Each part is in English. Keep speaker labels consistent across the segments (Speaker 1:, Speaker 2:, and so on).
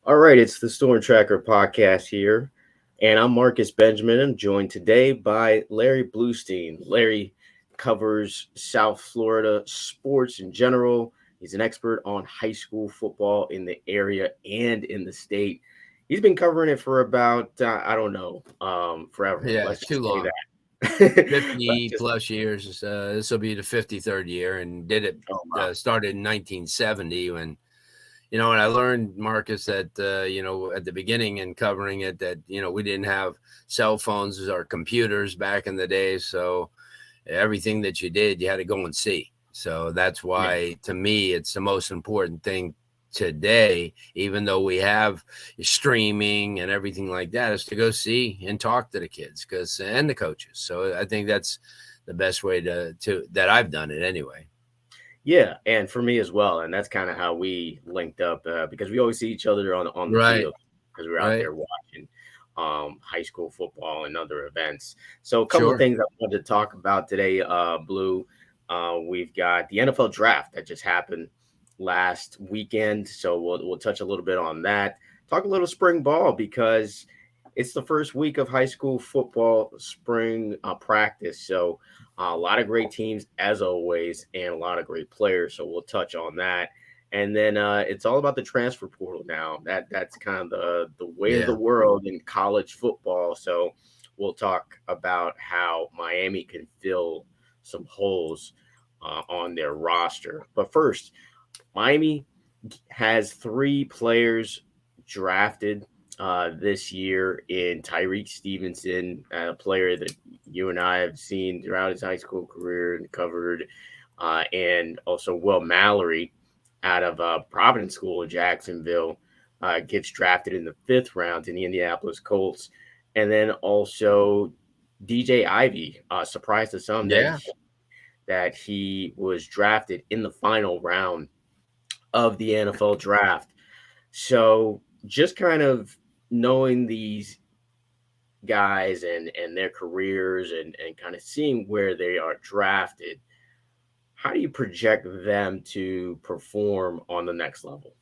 Speaker 1: All right, it's the Storm Tracker podcast here, and I'm Marcus Benjamin. I'm joined today by Larry Blustein. Larry covers South Florida sports in general. He's an expert on high school football in the area and in the state. He's been covering it for about I don't know, forever.
Speaker 2: Yeah,
Speaker 1: Let's
Speaker 2: too
Speaker 1: just say
Speaker 2: long.
Speaker 1: that. Let's
Speaker 2: 50
Speaker 1: just
Speaker 2: plus years. This will be the 53rd year, and did it
Speaker 1: oh wow,
Speaker 2: started in 1970 when when I learned, Marcus, that at the beginning and covering it, that we didn't have cell phones or computers back in the day, so everything that you did, you had to go and see. So that's
Speaker 1: yeah,
Speaker 2: why, to me, it's the most important thing today, even though we have streaming and everything like that, is to go see and talk to the kids and the coaches. So I think that's the best way to that I've done it anyway.
Speaker 1: yeah, and for me as well, and that's kind of how we linked up because we always see each other on the
Speaker 2: Right,
Speaker 1: field because we're out
Speaker 2: right.
Speaker 1: there watching high school football and other events. So a couple of
Speaker 2: Sure.
Speaker 1: things I wanted to talk about today, Blue. We've got the NFL draft that just happened last weekend, so we'll touch a little bit on that. Talk a little spring ball because it's the first week of high school football spring practice. So a lot of great teams as always, and a lot of great players. So we'll touch on that. And then it's all about the transfer portal now. That's kind of the way of the
Speaker 2: Yeah.
Speaker 1: world in college football. So we'll talk about how Miami can fill some holes on their roster. But first, Miami has three players drafted this year in Tyrique Stevenson, a player that you and I have seen throughout his high school career and covered, and also Will Mallory out of Providence School in Jacksonville gets drafted in the fifth round in the Indianapolis Colts, and then also DJ Ivey, surprised to some
Speaker 2: Yeah.
Speaker 1: that he was drafted in the final round of the NFL draft. So just kind of knowing these guys and their careers and kind of seeing where they are drafted, how do you project them to perform on the next level?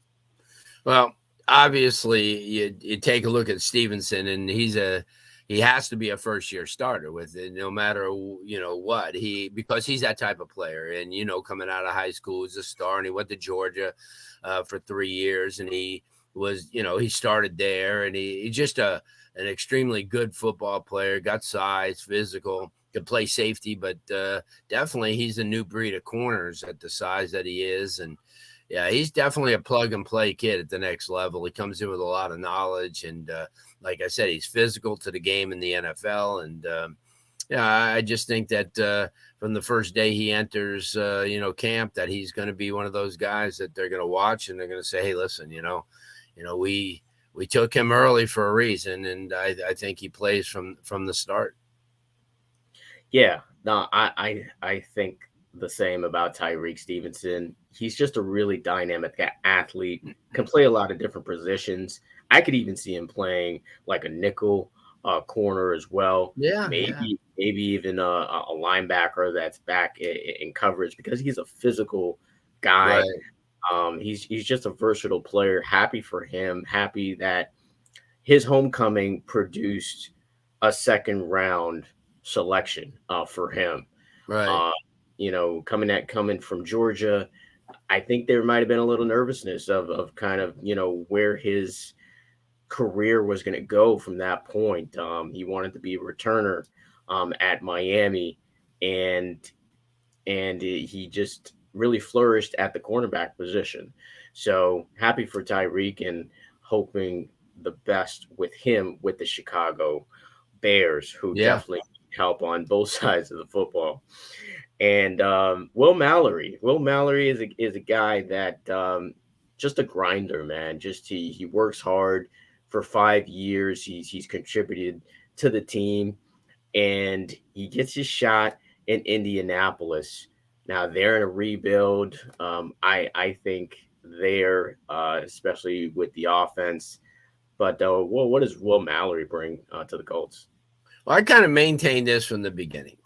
Speaker 2: Well, obviously, you take a look at Stevenson, and he has to be a first year starter with it, no matter what because he's that type of player. And coming out of high school, he's a star, and he went to Georgia for 3 years, and he started there, and he's just an extremely good football player. Got size, physical. Could play safety, but definitely he's a new breed of corners at the size that he is, and yeah, he's definitely a plug and play kid at the next level. He comes in with a lot of knowledge, and like I said, he's physical to the game in the NFL. And yeah, I just think that from the first day he enters, camp, that he's going to be one of those guys that they're going to watch, and they're going to say, "Hey, listen, we took him early for a reason," and I think he plays from the start.
Speaker 1: Yeah, no, I think the same about Tyreek Stevenson. He's just a really dynamic athlete, can play a lot of different positions. I could even see him playing like a nickel corner as well.
Speaker 2: Yeah, yeah,
Speaker 1: Maybe even a linebacker that's back in coverage because he's a physical guy.
Speaker 2: right,
Speaker 1: He's just a versatile player. Happy for him. Happy that his homecoming produced a second round selection for him.
Speaker 2: right.
Speaker 1: Uh, coming from Georgia, I think there might have been a little nervousness of kind of where his career was going to go from that point. He wanted to be a returner at Miami, and he just really flourished at the cornerback position. So happy for Tyreek and hoping the best with him with the Chicago Bears, who
Speaker 2: Yeah,
Speaker 1: definitely help on both sides of the football. And Will Mallory is a guy that just a grinder, man. Just he works hard for 5 years. He's contributed to the team, and he gets his shot in Indianapolis. Now they're in a rebuild. I think there, especially with the offense. But what does Will Mallory bring to the Colts?
Speaker 2: Well, I kind of maintained this from the beginning.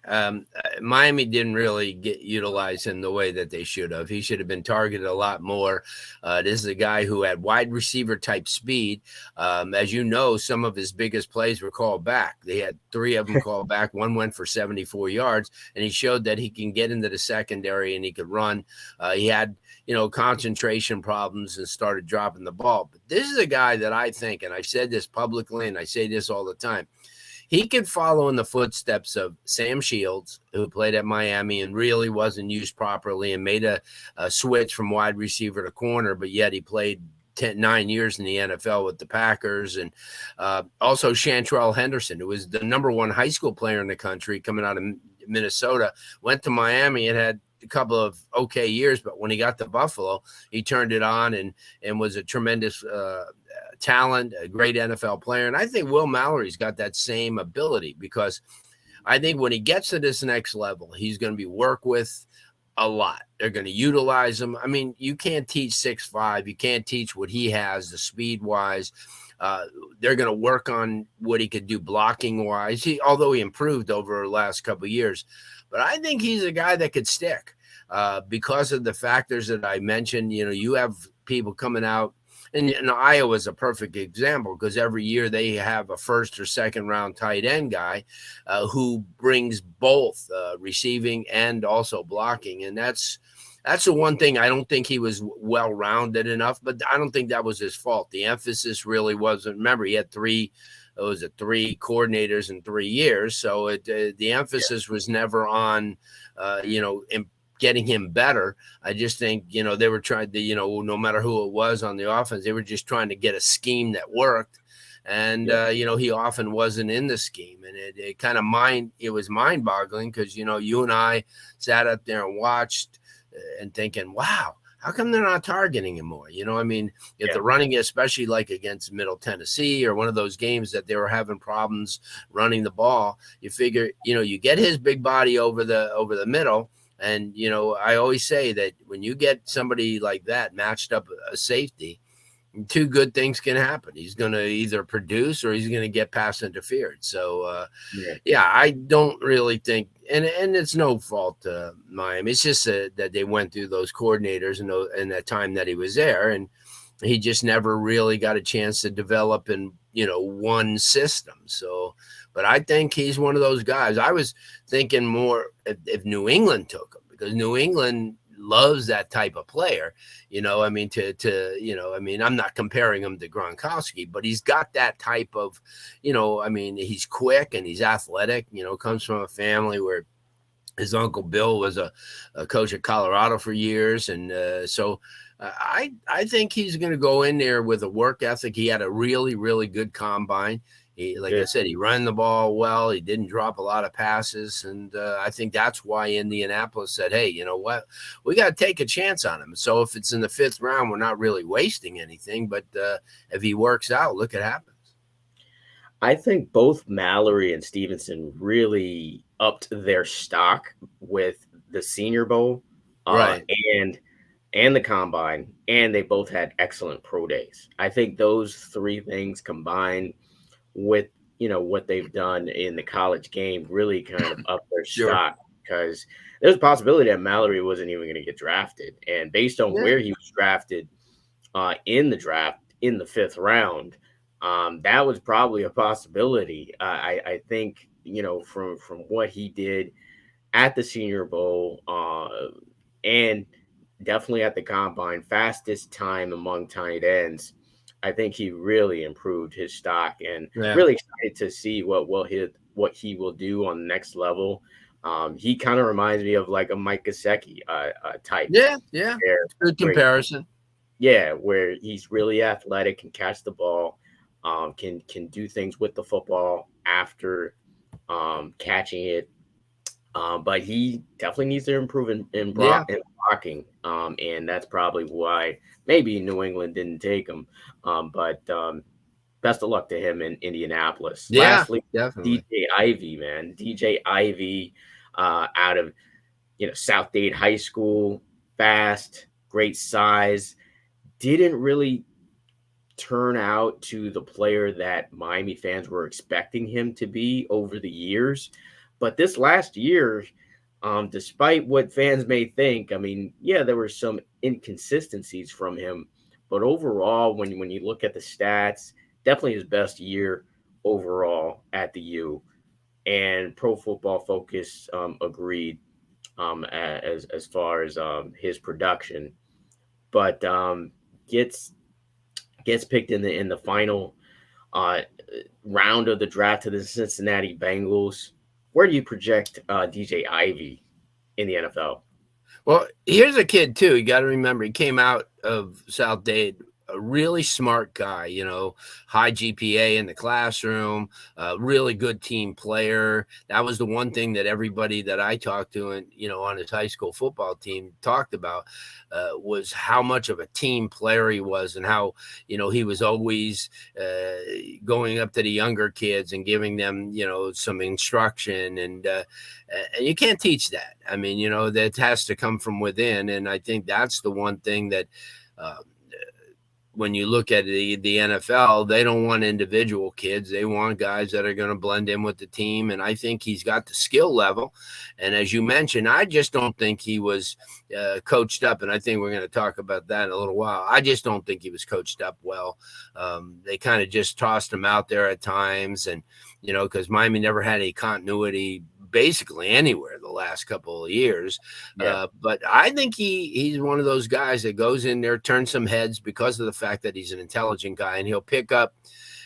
Speaker 2: Miami didn't really utilize him the way that they should have. He should have been targeted a lot more. This is a guy who had wide receiver type speed. As you know, some of his biggest plays were called back. They had 3 of them called back. One went for 74 yards, and he showed that he can get into the secondary and he could run. He had, concentration problems and started dropping the ball. But this is a guy that I think, and I've said this publicly and I say this all the time, he could follow in the footsteps of Sam Shields, who played at Miami and really wasn't used properly and made a switch from wide receiver to corner, but yet he played 9 years in the NFL with the Packers. And also Chantrell Henderson, who was the #1 high school player in the country coming out of Minnesota, went to Miami and had a couple of okay years, but when he got to Buffalo, he turned it on and was a tremendous talent, a great NFL player. And I think Will Mallory's got that same ability, because I think when he gets to this next level, he's going to be worked with a lot. They're going to utilize him. I mean, you can't teach 6'5". You can't teach what he has, the speed wise. They're going to work on what he could do blocking wise. Although he improved over the last couple of years, but I think he's a guy that could stick because of the factors that I mentioned. You have people coming out, and Iowa's a perfect example, because every year they have a first or second round tight end guy who brings both receiving and also blocking. And that's the one thing. I don't think he was well-rounded enough, but I don't think that was his fault. The emphasis really wasn't. Remember, he had 3 coordinators in 3 years. So the emphasis was never on, getting him better. I just think, they were trying to, no matter who it was on the offense, they were just trying to get a scheme that worked. And, he often wasn't in the scheme. And it was mind boggling, because, you and I sat up there and watched and thinking, wow, how come they're not targeting him more? If they're running it, especially like against Middle Tennessee or one of those games that they were having problems running the ball, you figure, you get his big body over the middle. And, I always say that when you get somebody like that matched up a safety, 2 good things can happen. He's going to either produce or he's going to get pass interfered. So, I don't really think, and it's no fault to Miami. It's just that they went through those coordinators in that time that he was there, and he just never really got a chance to develop in, one system. So, but I think he's one of those guys. I was thinking more if New England took him, because New England loves that type of player. I'm not comparing him to Gronkowski, but he's got that type of, he's quick and he's athletic, comes from a family where his uncle Bill was a coach at Colorado for years. And so I think he's going to go in there with a work ethic. He had a really, really good combine. I said, he ran the ball well. He didn't drop a lot of passes. And I think that's why Indianapolis said, hey, you know what? We got to take a chance on him. So if it's in the 5th round, we're not really wasting anything. But if he works out, look what happens.
Speaker 1: I think both Mallory and Stevenson really upped their stock with the Senior Bowl,
Speaker 2: right,
Speaker 1: and the Combine, and they both had excellent pro days. I think those 3 things combined with what they've done in the college game really kind of up their stock, because there's a possibility that Mallory wasn't even going to get drafted, and based on where he was drafted in the draft in the 5th round, that was probably a possibility. I think from what he did at the Senior Bowl and definitely at the Combine, fastest time among tight ends. I think he really improved his stock, and really excited to see what he will do on the next level. He kind of reminds me of like a Mike Gesicki type.
Speaker 2: Yeah. Good comparison.
Speaker 1: Where he's really athletic, can catch the ball, can do things with the football after catching it. But he definitely needs to improve in blocking. And that's probably why maybe New England didn't take him. But best of luck to him in Indianapolis.
Speaker 2: Yeah,
Speaker 1: Lastly,
Speaker 2: definitely.
Speaker 1: DJ Ivey, man. DJ Ivey out of South Dade High School, fast, great size. Didn't really turn out to the player that Miami fans were expecting him to be over the years. But this last year, despite what fans may think, I mean, yeah, there were some inconsistencies from him, but overall, when you look at the stats, definitely his best year overall at the U. And Pro Football Focus agreed as far as his production, but gets gets picked in the final uh, round of the draft to the Cincinnati Bengals. Where do you project DJ Ivey in the NFL?
Speaker 2: Well, here's a kid too. You got to remember he came out of South Dade, a really smart guy. High GPA in the classroom, really good team player. That was the one thing that everybody that I talked to, and on his high school football team talked about, was how much of a team player he was, and how he was always going up to the younger kids and giving them some instruction, and you can't teach that. I mean, that has to come from within, and I think that's the one thing that. When you look at the NFL, they don't want individual kids. They want guys that are going to blend in with the team. And I think he's got the skill level. And as you mentioned, I just don't think he was coached up. And I think we're going to talk about that in a little while. I just don't think he was coached up well. They kind of just tossed him out there at times. And, because Miami never had any continuity basically anywhere the last couple of years.
Speaker 1: Yeah.
Speaker 2: But I think he's one of those guys that goes in there, turns some heads because of the fact that he's an intelligent guy, and he'll pick up,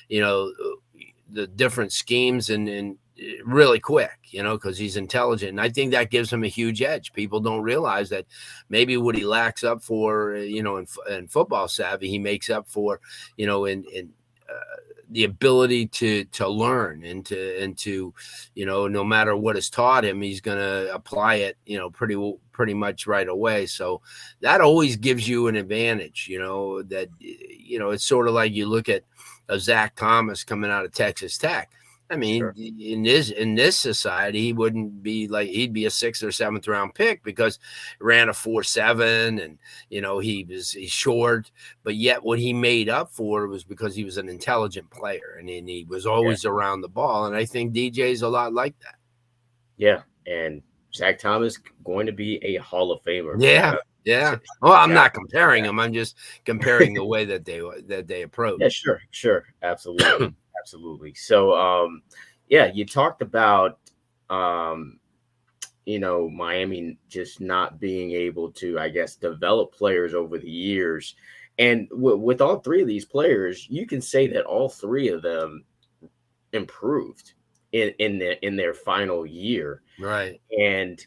Speaker 2: the different schemes and really quick, because he's intelligent. And I think that gives him a huge edge. People don't realize that maybe what he lacks up for, in football savvy, he makes up for, in the ability to learn and to no matter what is taught him, he's going to apply it pretty much right away. So that always gives you an advantage. That it's sort of like you look at a Zach Thomas coming out of Texas Tech. I mean,
Speaker 1: Sure.
Speaker 2: in this society, he wouldn't be he'd be a 6th or 7th round pick because he ran a 4.7 and, he's short, but yet what he made up for was because he was an intelligent player and he was always around the ball. And I think DJ's a lot like that.
Speaker 1: Yeah. And Zach Thomas going to be a Hall of Famer.
Speaker 2: Yeah. Yeah. Well, I'm not comparing them. I'm just comparing the way that they approach.
Speaker 1: Yeah, sure. Absolutely. Absolutely. So, you talked about, Miami just not being able to, I guess, develop players over the years. And with all three of these players, you can say that all three of them improved in their final year.
Speaker 2: Right.
Speaker 1: And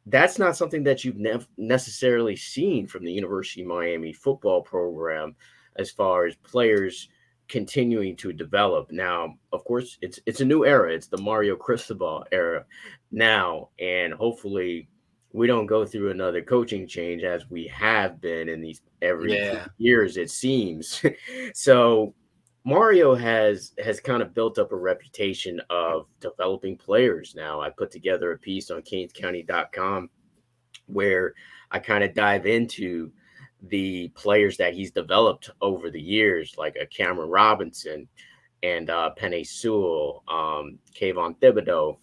Speaker 1: that's not something that you've necessarily seen from the University of Miami football program as far as players continuing to develop. Now, of course, it's a new era. It's the Mario Cristobal era now, and hopefully we don't go through another coaching change as we have been in these every 3 years, it seems. So Mario has kind of built up a reputation of developing players. Now, I put together a piece on CanesCounty.com where I kind of dive into the players that he's developed over the years, like a Cameron Robinson and Penei Sewell, Kayvon Thibodeau,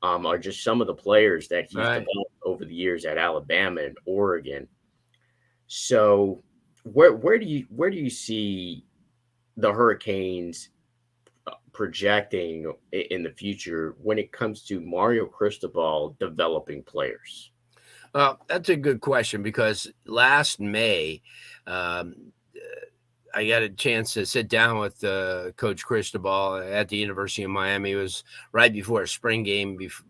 Speaker 1: are just some of the players that he's developed over the years at Alabama and Oregon. So where do you see the Hurricanes projecting in the future when it comes to Mario Cristobal developing players?
Speaker 2: Well, that's a good question because last May, I got a chance to sit down with Coach Cristobal at the University of Miami. It was right before a spring game with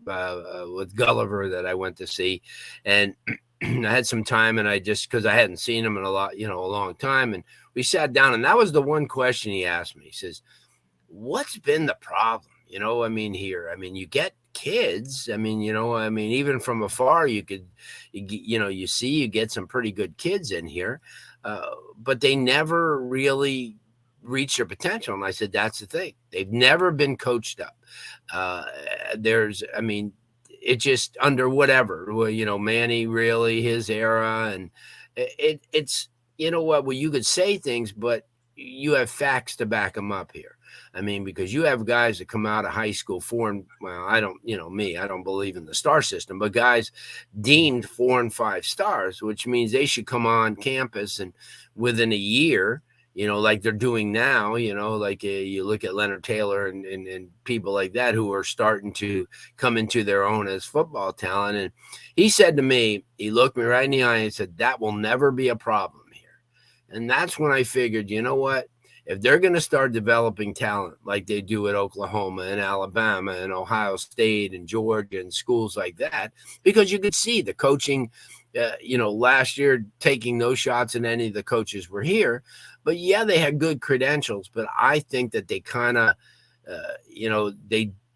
Speaker 2: Gulliver that I went to see. And I had some time, and because I hadn't seen him in a long time. And we sat down, and that was the one question he asked me. He says, what's been the problem? Here, you get kids. Even from afar, you get some pretty good kids in here, but they never really reach their potential. And I said, that's the thing. They've never been coached up. It just under whatever, Manny really his era. And it's, well, you could say things, but you have facts to back them up here. I mean, because you have guys that come out of high school well, I don't, me, I don't believe in the star system, but guys deemed 4 and 5 stars, which means they should come on campus and within a year, like they're doing now, like you look at Leonard Taylor and people like that who are starting to come into their own as football talent. And he said to me, he looked me right in the eye and said, that will never be a problem here. And that's when I figured, you know what? If they're going to start developing talent like they do at Oklahoma and Alabama and Ohio State and Georgia and schools like that, because you could see the coaching, last year taking no shots at any of the coaches were here. But yeah, they had good credentials, but I think that they kind of,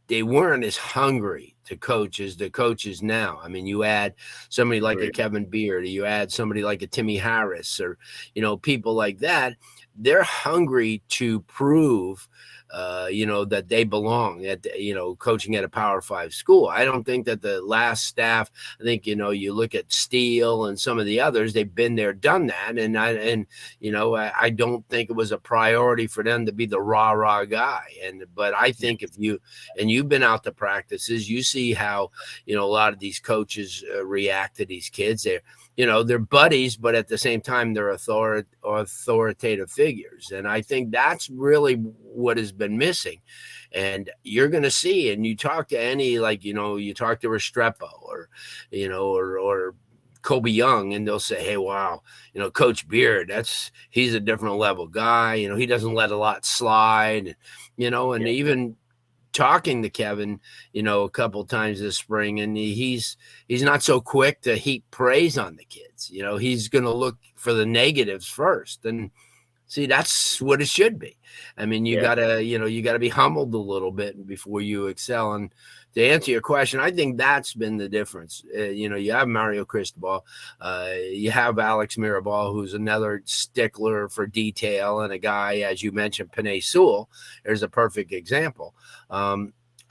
Speaker 2: they weren't as hungry to coach as the coaches now. I mean, you add somebody like a Kevin Beard, or you add somebody like a Timmy Harris, or, people like that. They're hungry to prove, that they belong at, coaching at a Power 5 school. I don't think that the last staff, I think, you look at Steele and some of the others, they've been there, done that. And I don't think it was a priority for them to be the rah guy. But I think if you've been out to practices, you see how, a lot of these coaches react to these kids. They're buddies, but at the same time, they're authoritative figures. And I think that's really what has been missing. And you're going to see, and you talk to any, like, you talk to Restrepo or Kobe Young, and they'll say, hey, wow, Coach Beard, he's a different level guy. He doesn't let a lot slide, and even talking to Kevin, a couple times this spring, and he's not so quick to heap praise on the kids. He's going to look for the negatives first. And see, that's what it should be. I mean, you gotta be humbled a little bit before you excel. And to answer your question, I think that's been the difference. You have Mario Cristobal, you have Alex Mirabal, who's another stickler for detail, and a guy, as you mentioned, Penei Sewell. There's a perfect example.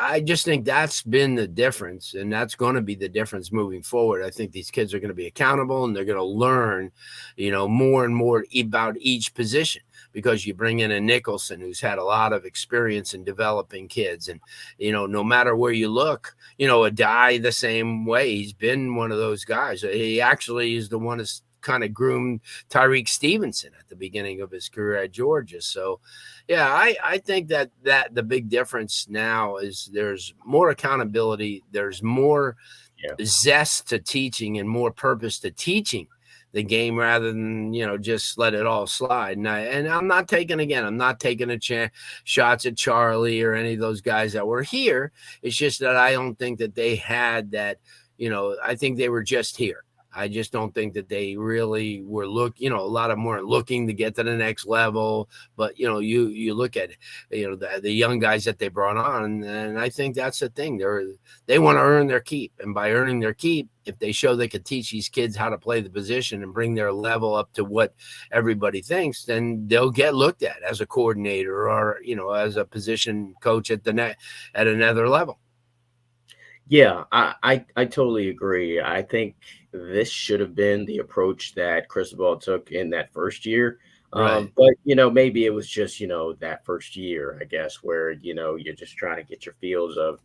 Speaker 2: I just think that's been the difference, and that's going to be the difference moving forward. I think these kids are going to be accountable, and they're going to learn, more and more about each position, because you bring in a Nicholson who's had a lot of experience in developing kids. And, no matter where you look, a Dye the same way. He's been one of those guys. He actually is the one that's kind of groomed Tyrique Stevenson at the beginning of his career at Georgia. So, yeah, I think that the big difference now is there's more accountability. There's more zest to teaching and more purpose to teaching the game, rather than, just let it all slide. And I'm not taking shots at Charlie or any of those guys that were here. It's just that I don't think that they had that, I think they were just here. I just don't think that they really were a lot of them weren't looking to get to the next level. But, you look at, the young guys that they brought on, and I think that's the thing. They want to earn their keep. And by earning their keep, if they show they could teach these kids how to play the position and bring their level up to what everybody thinks, then they'll get looked at as a coordinator or, as a position coach at another level.
Speaker 1: Yeah, I totally agree. I think this should have been the approach that Cristobal took in that first year.
Speaker 2: Right.
Speaker 1: But maybe it was just that first year, I guess, where you're just trying to get your feels of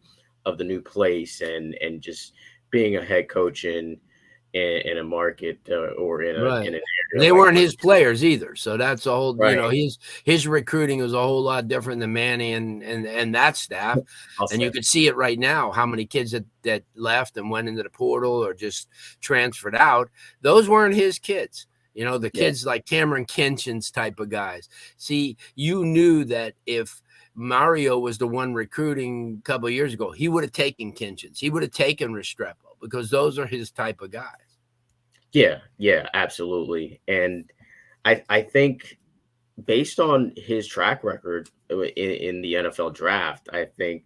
Speaker 1: the new place and just being a head coach in a market or in an area.
Speaker 2: They weren't his players either, so that's a whole.
Speaker 1: Right.
Speaker 2: His recruiting was a whole lot different than Manny and that staff. And you could see it right now, how many kids that left and went into the portal or just transferred out. Those weren't his kids. The kids like Cameron Kinchin's type of guys. See, you knew that if Mario was the one recruiting a couple of years ago, he would have taken Kinchin's. He would have taken Restrepo, because those are his type of guys.
Speaker 1: Yeah, absolutely. And I think based on his track record in the NFL draft, I think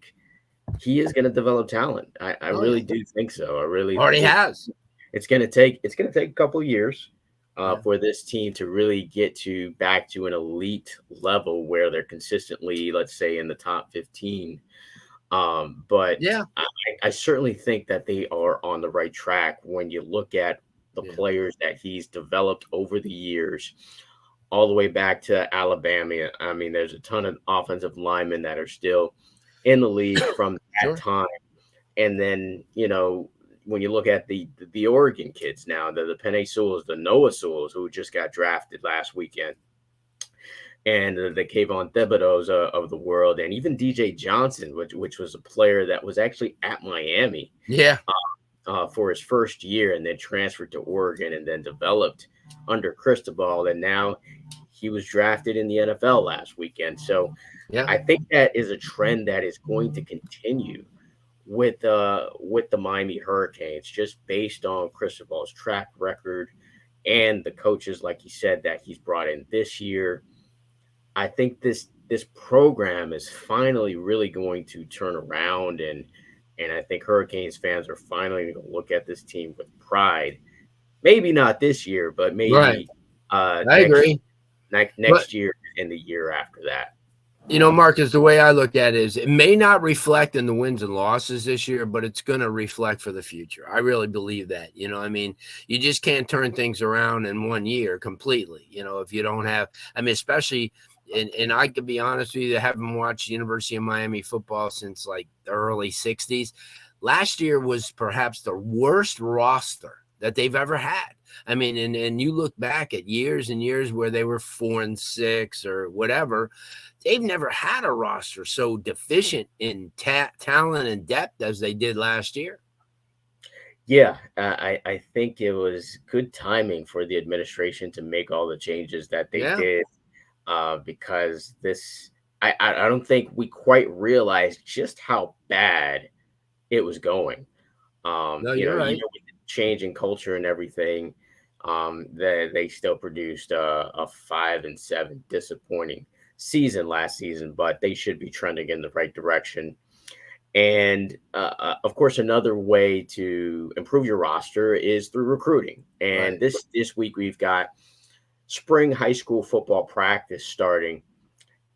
Speaker 1: he is going to develop talent. I really do think so. I really
Speaker 2: already has.
Speaker 1: It's going to take a couple of years for this team to really get back to an elite level where they're consistently, let's say, in the top 15. But I certainly think that they are on the right track when you look at the players that he's developed over the years. all the way back to Alabama. I mean, there's a ton of offensive linemen that are still in the league from that
Speaker 2: Sure.
Speaker 1: time. And then, when you look at the Oregon kids now, the Penei Sewells, the Noah Sewells, who just got drafted last weekend, and the Kayvon Thibodeau's of the world, and even DJ Johnson, which was a player that was actually at Miami
Speaker 2: Yeah.
Speaker 1: for his first year, and then transferred to Oregon, and then developed under Cristobal, and now he was drafted in the NFL last weekend. So
Speaker 2: Yeah.
Speaker 1: I think that is a trend that is going to continue with the Miami Hurricanes, just based on Cristobal's track record and the coaches, like you said, that he's brought in this year. I think this program is finally really going to turn around, and I think Hurricanes fans are finally going to look at this team with pride. Maybe not this year, but
Speaker 2: Right.
Speaker 1: maybe
Speaker 2: I agree. But
Speaker 1: next year and the year after that.
Speaker 2: Marcus, the way I look at it is it may not reflect in the wins and losses this year, but it's going to reflect for the future. I really believe that. I mean, you just can't turn things around in 1 year completely. If you don't have, I mean, especially, and I could be honest with you, I haven't watched University of Miami football since like the early 60s. Last year was perhaps the worst roster that they've ever had. I mean, and you look back at years and years where they were 4-6 or whatever. They've never had a roster so deficient in talent and depth as they did last year.
Speaker 1: Yeah, I think it was good timing for the administration to make all the changes that they
Speaker 2: Yeah.
Speaker 1: did, because I don't think we quite realized just how bad it was going.
Speaker 2: No, you're
Speaker 1: Even
Speaker 2: right.
Speaker 1: with the change in culture and everything, they still produced a 5-7 disappointing season last season, but they should be trending in the right direction. And of course, another way to improve your roster is through recruiting. And
Speaker 2: Right.
Speaker 1: this week we've got spring high school football practice starting,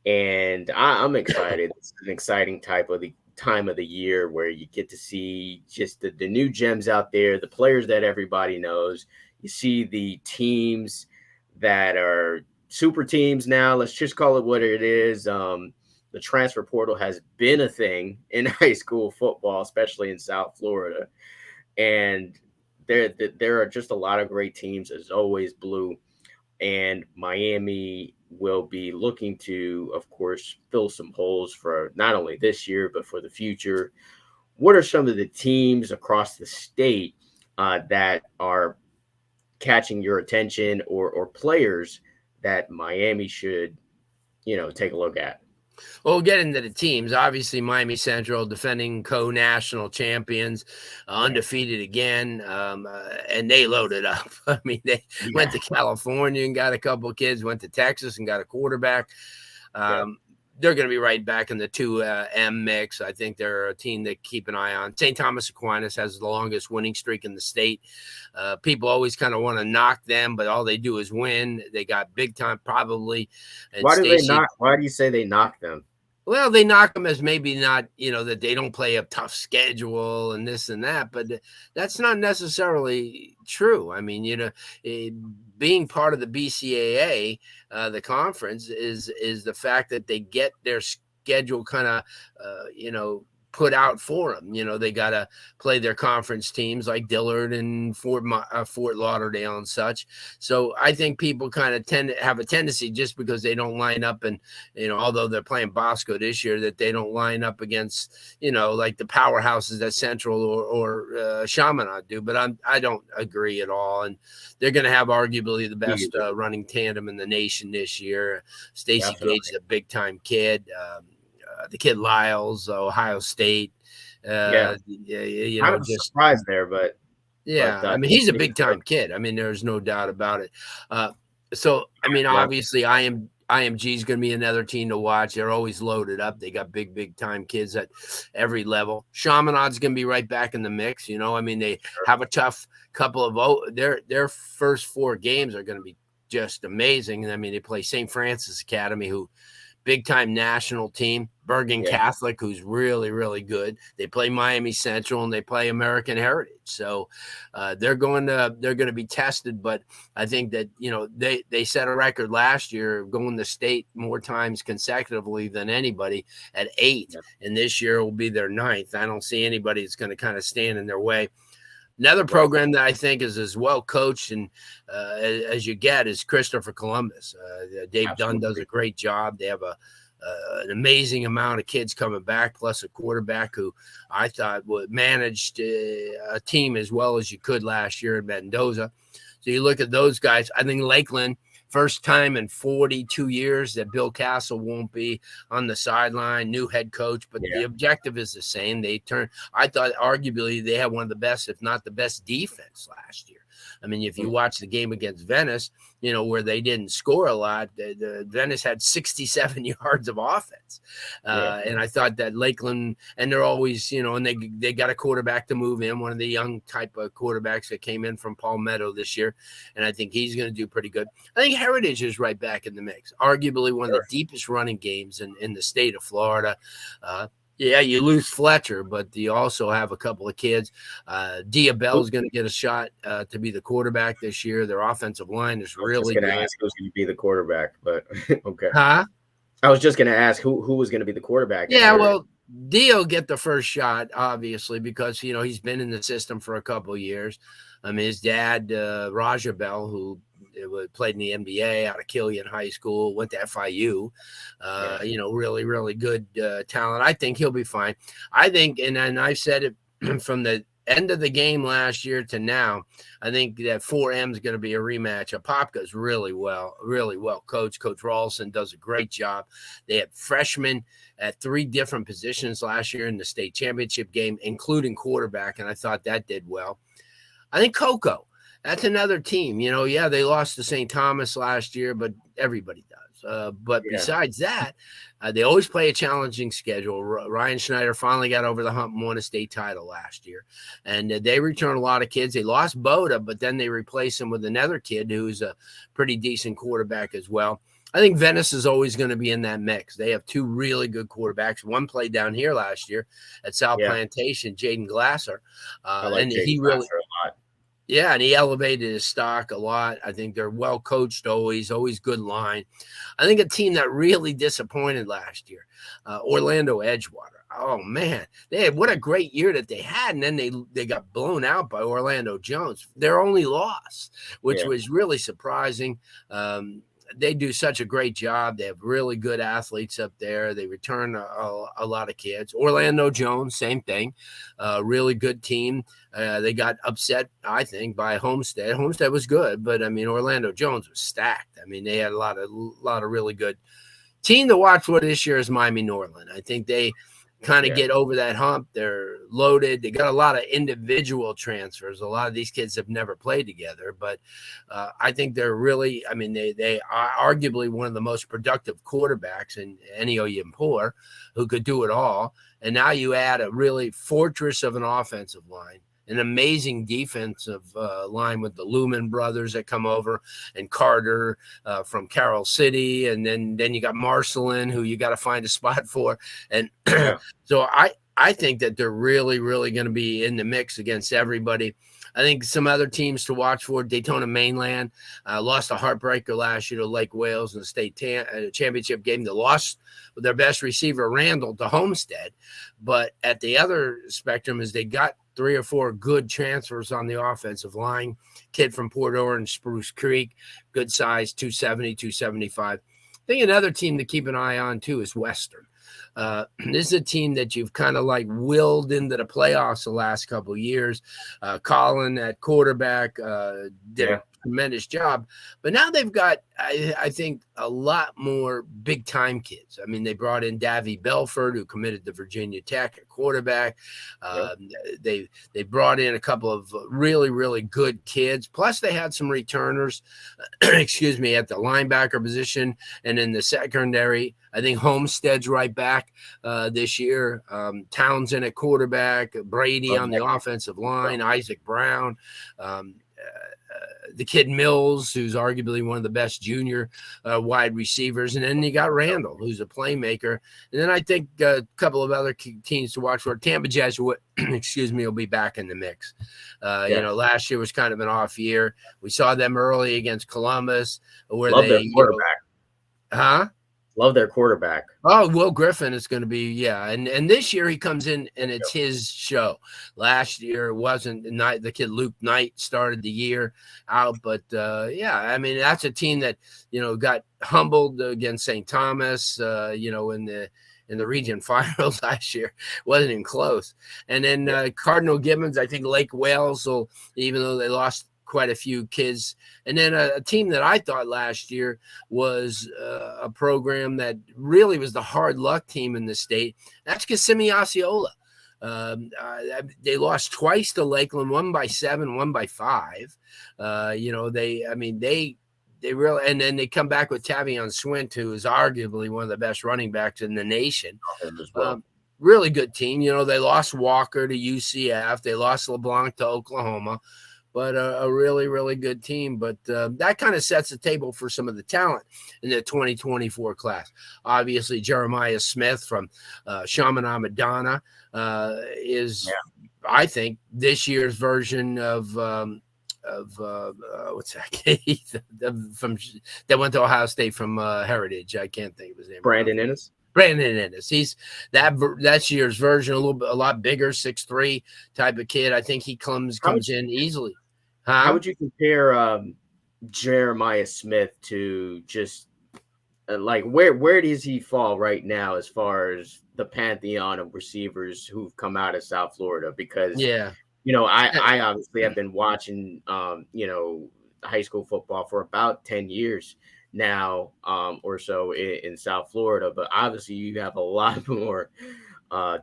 Speaker 1: and I'm excited. It's an exciting type of the time of the year where you get to see just the new gems out there, the players that everybody knows. You see the teams that are super teams now. Let's just call it what it is. The transfer portal has been a thing in high school football, especially in South Florida, and there are just a lot of great teams, as always. Blue and Miami will be looking to, of course, fill some holes for not only this year but for the future. What are some of the teams across the state that are catching your attention, or players that Miami should, take a look at?
Speaker 2: Well, we'll get into the teams. Obviously, Miami Central, defending co-national champions,
Speaker 1: Yeah,
Speaker 2: undefeated again, and they loaded up. I mean, they
Speaker 1: yeah,
Speaker 2: went to California and got a couple of kids, went to Texas and got a quarterback.
Speaker 1: yeah.
Speaker 2: They're going to be right back in the 2M mix. I think they're a team to keep an eye on. St. Thomas Aquinas has the longest winning streak in the state. People always kind of want to knock them, but all they do is win. They got big time probably. And
Speaker 1: Why do they
Speaker 2: Stacy,
Speaker 1: not? Why do you say they knocked them?
Speaker 2: well, they knock them as maybe not, that they don't play a tough schedule and this and that, but that's not necessarily true. I mean, being part of the BCAA, the conference is the fact that they get their schedule kind of, put out for them. They got to play their conference teams like Dillard and Fort Lauderdale and such. So I think people kind of tend to have a tendency, just because they don't line up, and although they're playing Bosco this year, that they don't line up against like the powerhouses that Central or Chaminade do. But I don't agree at all, and they're going to have arguably the best running tandem in the nation this year. Stacy
Speaker 1: Definitely.
Speaker 2: Gage is a big time kid. The kid Lyles, Ohio State.
Speaker 1: Yeah, kind of a
Speaker 2: Just
Speaker 1: surprise there, but
Speaker 2: yeah. I mean, he's a
Speaker 1: maybe
Speaker 2: big time kid. I mean, there's no doubt about it. So I mean, obviously, IMG is going to be another team to watch. They're always loaded up. They got big time kids at every level. Chaminade's going to be right back in the mix. I mean, they have a tough couple of their first 4 games are going to be just amazing. I mean, they play St. Francis Academy, who big-time national team. Bergen Catholic, who's really, really good. They play Miami Central and they play American Heritage. So they're going to be tested. But I think that, they set a record last year going to state more times consecutively than anybody at 8. Yeah. And this year will be their 9th. I don't see anybody that's going to kind of stand in their way. Another program that I think is as well coached and as you get is Christopher Columbus. Dave Dunn does a great job. They have an amazing amount of kids coming back, plus a quarterback who I thought managed a team as well as you could last year in Mendoza. So you look at those guys. I think Lakeland, first time in 42 years that Bill Castle won't be on the sideline, new head coach, but the objective is the same. I thought arguably they had one of the best, if not the best defense last year. I mean, if you watch the game against Venice, where they didn't score a lot, the Venice had 67 yards of offense. And I thought that Lakeland, and they're always, and they got a quarterback to move in, one of the young type of quarterbacks that came in from Palmetto this year. And I think he's going to do pretty good. I think Heritage is right back in the mix, arguably one of the deepest running games in the state of Florida. Yeah, you lose Fletcher, but you also have a couple of kids. Diabell is going to get a shot to be the quarterback this year. Their offensive line is really good. I was going to
Speaker 1: ask who's going to be the quarterback, but okay.
Speaker 2: Huh?
Speaker 1: I was just going to ask who was going to be the quarterback.
Speaker 2: Yeah, well, Dio get the first shot, obviously, because, he's been in the system for a couple of years. I mean, his dad, Raja Bell, who played in the NBA out of Killian High School, went to FIU, really, really good talent. I think he'll be fine. I think, and I've said it from the end of the game last year to now, I think that 4M is going to be a rematch. Apopka's really well coached. Coach Rawlson does a great job. They had freshmen at 3 different positions last year in the state championship game, including quarterback, and I thought that did well. I think Cocoa, that's another team. They lost to St. Thomas last year, but everybody does. But besides that, they always play a challenging schedule. Ryan Schneider finally got over the hump and won a state title last year. And they return a lot of kids. They lost Boda, but then they replaced him with another kid who's a pretty decent quarterback as well. I think Venice is always going to be in that mix. They have 2 really good quarterbacks. One played down here last year at South Plantation, Jaden Glasser. And he really a lot. Yeah, and he elevated his stock a lot. I think they're well coached always good line. I think a team that really disappointed last year, Orlando Edgewater. Oh, man, what a great year that they had, and then they got blown out by Orlando Jones. Their only loss, which was really surprising. They do such a great job. They have really good athletes up there. They return a lot of kids. Orlando Jones, same thing. Really good team. They got upset, I think, by Homestead. Homestead was good, but I mean, Orlando Jones was stacked. I mean, they had a lot of really good team to watch for this year is Miami Norland. I think they kind of get over that hump. They're loaded. They got a lot of individual transfers. A lot of these kids have never played together, but I think they're really, I mean, they are arguably one of the most productive quarterbacks in Enio Yimpor, who could do it all. And now you add a really fortress of an offensive line, an amazing defensive line with the Lumen brothers that come over, and Carter from Carroll City. And then you got Marcelin, who you got to find a spot for. And so I think that they're really, really going to be in the mix against everybody. I think some other teams to watch for, Daytona Mainland lost a heartbreaker last year to Lake Wales in the state championship game. They lost their best receiver, Randall, to Homestead. But at the other spectrum is they got 3 or 4 good transfers on the offensive line. Kid from Port Orange, Spruce Creek, good size, 270, 275. I think another team to keep an eye on, too, is Western. This is a team that you've kind of like willed into the playoffs the last couple of years. Colin at quarterback did a tremendous job, but now they've got, I think, a lot more big time kids. I mean, they brought in Davy Belford, who committed to Virginia Tech at quarterback. They brought in a couple of really, really good kids. Plus they had some returners, excuse me, at the linebacker position. And in the secondary, I think Homestead's right back this year. Townsend at quarterback, Brady on the offensive line, Isaac Brown. the kid Mills, who's arguably one of the best junior wide receivers. And then you got Randall, who's a playmaker. And then I think a couple of other teams to watch for. Tampa Jesuit, excuse me, will be back in the mix. Last year was kind of an off year. We saw them early against Columbus, where
Speaker 1: Love their quarterback. Love their quarterback.
Speaker 2: Oh, Will Griffin is going to be, yeah. And this year he comes in and it's his show. Last year it wasn't. The kid Luke Knight started the year out. But, I mean, that's a team that, got humbled against St. Thomas, in the region finals last year. Wasn't even close. And then Cardinal Gibbons, I think Lake Wales will, even though they lost quite a few kids. And then a team that I thought last year was a program that really was the hard luck team in the state. That's Kissimmee Osceola. They lost twice to Lakeland, one by 7, one by 5. They really, and then they come back with Tavion Swint, who is arguably one of the best running backs in the nation. Really good team. They lost Walker to UCF. They lost LeBlanc to Oklahoma. But a really, really good team. But that kind of sets the table for some of the talent in the 2024 class. Obviously, Jeremiah Smith from Chaminade Madonna is, I think, this year's version of what's that kid that went to Ohio State from Heritage. I can't think of his name.
Speaker 1: Brandon Ennis.
Speaker 2: He's that year's version, a lot bigger, 6'3" type of kid. I think he comes in easily.
Speaker 1: How would you compare Jeremiah Smith to just where does he fall right now as far as the pantheon of receivers who've come out of South Florida? Because I obviously have been watching high school football for about 10 years now or so in South Florida, but obviously you have a lot more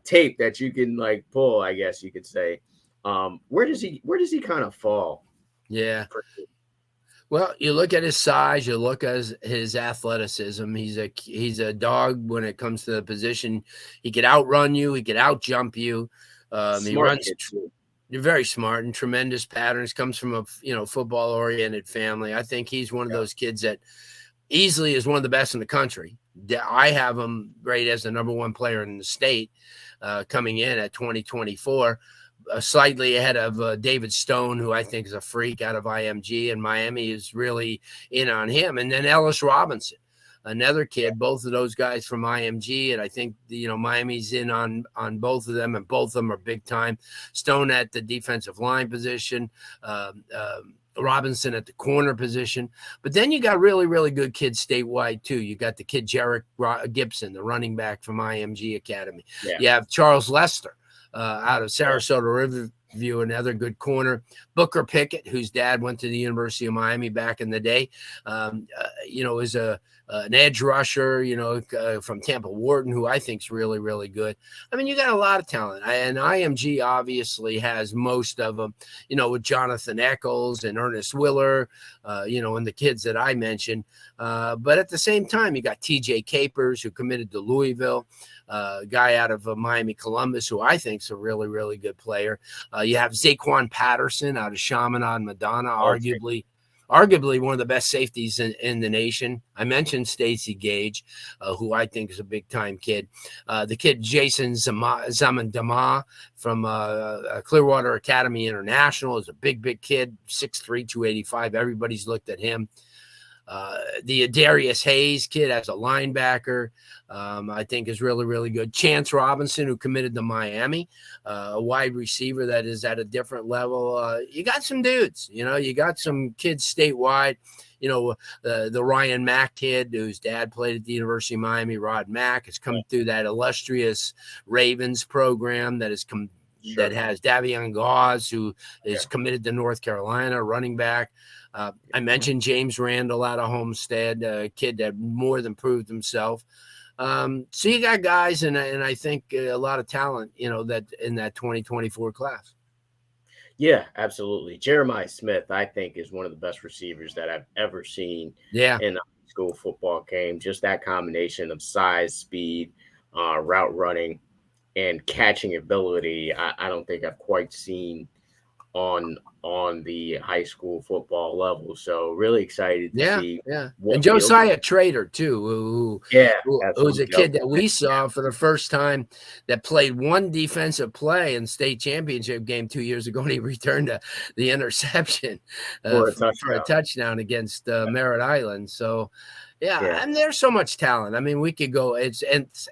Speaker 1: tape that you can pull, I guess you could say. Where does he kind of fall?
Speaker 2: Yeah. Well, you look at his size, you look at his athleticism. He's a dog when it comes to the position. He could outrun you, he could outjump you. He runs. You're very smart and tremendous patterns. Comes from a football oriented family. I think he's one of those kids that easily is one of the best in the country. I have him rated as the number 1 player in the state coming in at 2024. Slightly ahead of David Stone, who I think is a freak out of IMG, and Miami is really in on him. And then Ellis Robinson, another kid, both of those guys from IMG. And I think, Miami's in on both of them, and both of them are big time. Stone at the defensive line position, Robinson at the corner position. But then you got really, really good kids statewide too. You got the kid Jarek Gibson, the running back from IMG Academy. Yeah. You have Charles Lester out of Sarasota Riverview, another good corner. Booker Pickett, whose dad went to the University of Miami back in the day, is an edge rusher, from Tampa Wharton, who I think is really, really good. I mean, you got a lot of talent, and IMG obviously has most of them, with Jonathan Eccles and Ernest Willer, and the kids that I mentioned. But at the same time, you got TJ Capers, who committed to Louisville, guy out of Miami Columbus, who I think is a really, really good player. You have Zaquan Patterson out of Chaminade Madonna, arguably one of the best safeties in the nation. I mentioned Stacy Gage, who I think is a big-time kid. The kid Jason Zamandama from Clearwater Academy International is a big kid, 6'3", 285. Everybody's looked at him. The Darius Hayes kid as a linebacker, I think is really, really good. Chance Robinson, who committed to Miami, a wide receiver that is at a different level. You got some dudes, you got some kids statewide, the Ryan Mack kid, whose dad played at the University of Miami, Rod Mack, has come through that illustrious Ravens program that has come. Sure. That has Davion Gauze, who is committed to North Carolina, running back. I mentioned James Randall out of Homestead, a kid that more than proved himself. So you got guys, and I think a lot of talent, that in that 2024 class.
Speaker 1: Yeah, absolutely. Jeremiah Smith, I think, is one of the best receivers that I've ever seen in a high school football game. Just that combination of size, speed, route running, and catching ability, I don't think I've quite seen on on the high school football level. So really excited to
Speaker 2: Yeah,
Speaker 1: see
Speaker 2: yeah. And
Speaker 1: what he'll do.
Speaker 2: Josiah Trader too,
Speaker 1: Yeah,
Speaker 2: who was a
Speaker 1: absolutely.
Speaker 2: kid that we saw for the first time that played one defensive play in state championship game 2 years ago, and he returned the interception
Speaker 1: For a
Speaker 2: for a
Speaker 1: touchdown.
Speaker 2: touchdown against Merritt Island. So, yeah,
Speaker 1: Yeah.
Speaker 2: and there's so much talent. I mean, we could go. It's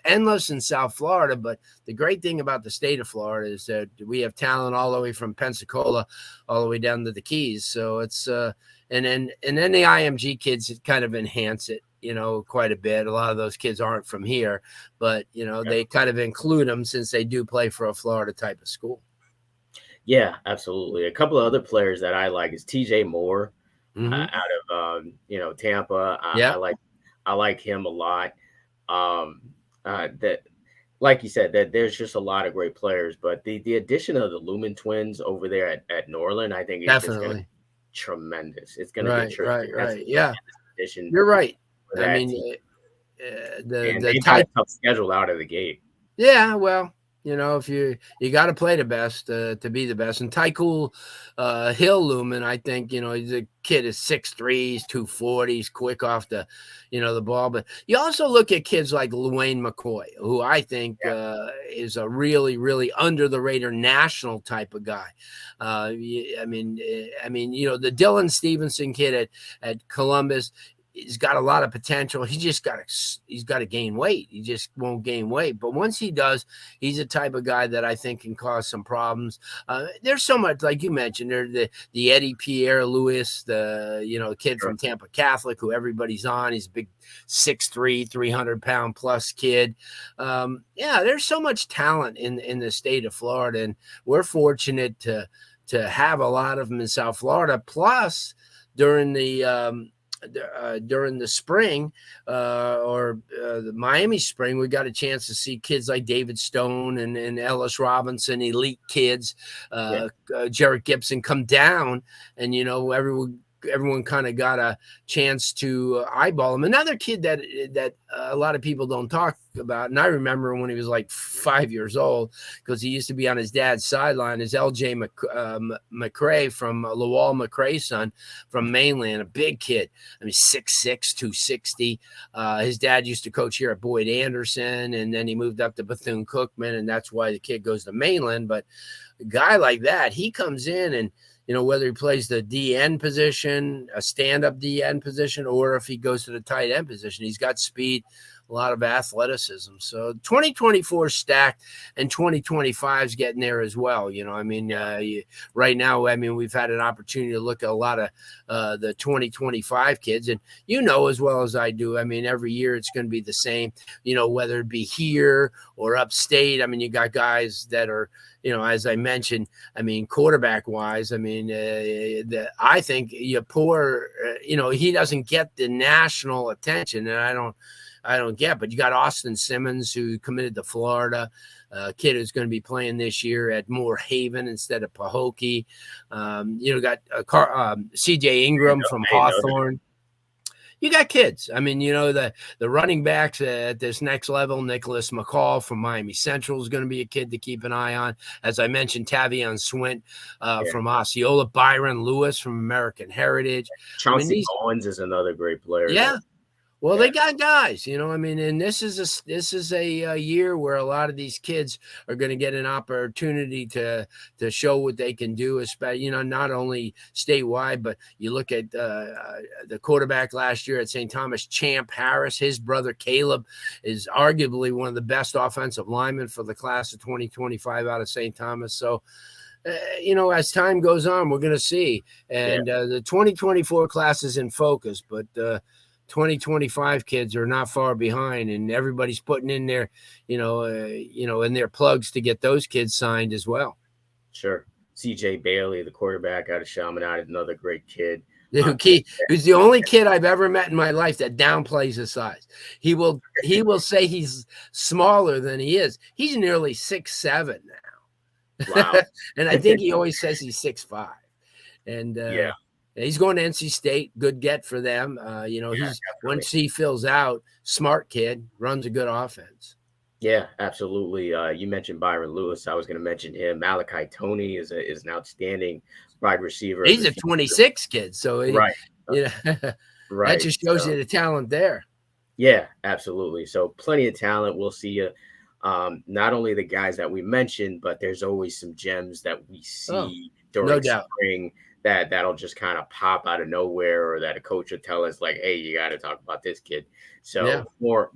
Speaker 2: endless in South Florida, but the great thing about the state of Florida is that we have talent all the way from Pensacola all the way down to the Keys. So it's and then the IMG kids kind of enhance it, quite a bit. A lot of those kids aren't from here, but they kind of include them since they do play for a Florida type of school.
Speaker 1: Yeah, absolutely. A couple of other players that I like is TJ Moore
Speaker 2: Mm-hmm.
Speaker 1: out of Tampa.
Speaker 2: Yeah,
Speaker 1: I like him a lot. Um, that like you said, that there's just a lot of great players, but the addition of the Lumen twins over there at Norland, I think is just going to
Speaker 2: definitely.
Speaker 1: be tremendous. It's going to be
Speaker 2: Right,
Speaker 1: terrific.
Speaker 2: right,
Speaker 1: That's a
Speaker 2: right. Yeah,
Speaker 1: tremendous addition
Speaker 2: you're right.
Speaker 1: for
Speaker 2: I
Speaker 1: that
Speaker 2: mean,
Speaker 1: team,
Speaker 2: the
Speaker 1: and
Speaker 2: the
Speaker 1: they've got a
Speaker 2: type.
Speaker 1: tough schedule out of the gate.
Speaker 2: Yeah, well, if you got to play the best to be the best. And Tycool Hill Lumen, I think he's a kid is 6'3", he's 240, he's quick off the ball. But you also look at kids like Luane McCoy, who I think
Speaker 1: Yeah,
Speaker 2: is a really really under the radar national type of guy. The Dylan Stevenson kid at Columbus. He's got a lot of potential. He's got to gain weight. He just won't gain weight. But once he does, he's the type of guy that I think can cause some problems. There's so much, like you mentioned, there's the Eddie Pierre Lewis, the kid
Speaker 1: sure.
Speaker 2: from Tampa Catholic, who everybody's on. He's a big 6'3", 300-pound plus kid. There's so much talent in the state of Florida, and we're fortunate to have a lot of them in South Florida. Plus, during the spring or the Miami spring, we got a chance to see kids like David Stone and Ellis Robinson, elite kids,
Speaker 1: Yeah,
Speaker 2: Jarrett Gibson come down, and everyone kind of got a chance to eyeball him. Another kid that a lot of people don't talk about, and I remember when he was like 5 years old because he used to be on his dad's sideline, is L.J. McCray from Lowell McCray's son from mainland, a big kid. I mean, 6'6", 260. His dad used to coach here at Boyd Anderson, and then he moved up to Bethune-Cookman, and that's why the kid goes to mainland. But a guy like that, he comes in and whether he plays the DN position, a stand-up DN position, or if he goes to the tight end position, he's got speed, a lot of athleticism. So 2024 stacked, and 2025 is getting there as well. Right now, we've had an opportunity to look at a lot of the 2025 kids, and as well as I do, every year it's going to be the same, whether it be here or upstate. You got guys that are, as I mentioned, quarterback wise, I think he doesn't get the national attention, and I don't get, but you got Austin Simmons, who committed to Florida, a kid who's going to be playing this year at Moore Haven instead of Pahokee. Got CJ Ingram from Hawthorne. You got kids. The running backs at this next level, Nicholas McCall from Miami Central is going to be a kid to keep an eye on. As I mentioned, Tavion Swint from Osceola, Byron Lewis from American Heritage.
Speaker 1: Chauncey Bowens is another great player.
Speaker 2: Yeah. Well, they got guys, and this is a year where a lot of these kids are going to get an opportunity to show what they can do, especially, not only statewide, but you look at the quarterback last year at St. Thomas, Champ Harris. His brother Caleb is arguably one of the best offensive linemen for the class of 2025 out of St. Thomas. So, as time goes on, we're going to see. And the 2024 class is in focus, but 2025 kids are not far behind, and everybody's putting in their, in their plugs to get those kids signed as well.
Speaker 1: Sure. CJ Bailey, the quarterback out of Chaminade, another great kid.
Speaker 2: Who's the only kid I've ever met in my life that downplays his size. He will say he's smaller than he is. He's nearly 6'7" now.
Speaker 1: Wow.
Speaker 2: And I think he always says he's 6'5". And he's going to NC State. Good get for them. Once he fills out, smart kid, runs a good offense.
Speaker 1: Yeah, absolutely. You mentioned Byron Lewis. I was going to mention him. Malachi Tony is an outstanding wide receiver of
Speaker 2: He's
Speaker 1: the
Speaker 2: a
Speaker 1: future.
Speaker 2: 26 kid, so
Speaker 1: Right. Uh,
Speaker 2: you know, that
Speaker 1: right.
Speaker 2: just shows you
Speaker 1: So
Speaker 2: the talent there.
Speaker 1: yeah, absolutely. So plenty of talent. We'll see. Not only the guys that we mentioned, but there's always some gems that we
Speaker 2: Oh,
Speaker 1: see
Speaker 2: no
Speaker 1: during
Speaker 2: doubt.
Speaker 1: spring that'll just kind of pop out of nowhere, or that a coach will tell us like, "Hey, you got to talk about this kid."
Speaker 2: Yeah.
Speaker 1: So more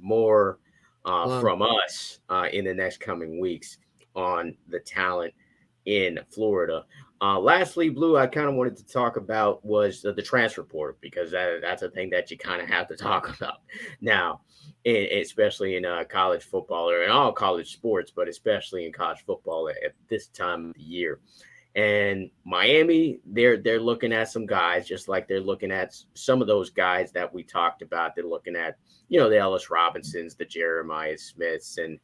Speaker 2: Well,
Speaker 1: from us in the next coming weeks on the talent in Florida. Lastly, Blue, I kind of wanted to talk about was the transfer portal, because that's a thing that you kind of have to talk about now, especially in college football or in all college sports, but especially in college football at this time of the year. And Miami, they're looking at some guys, just like they're looking at some of those guys that we talked about. They're looking at, the Ellis Robinsons, the Jeremiah Smiths, and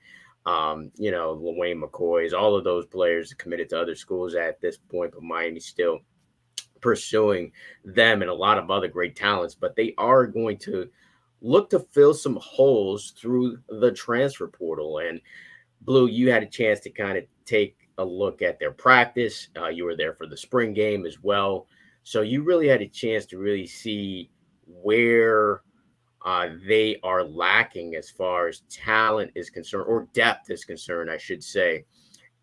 Speaker 1: Wayne McCoys, all of those players committed to other schools at this point, but Miami's still pursuing them and a lot of other great talents. But they are going to look to fill some holes through the transfer portal. And Blue, you had a chance to kind of take a look at their practice. You were there for the spring game as well. So you really had a chance to really see where they are lacking as far as talent is concerned, or depth is concerned, I should say.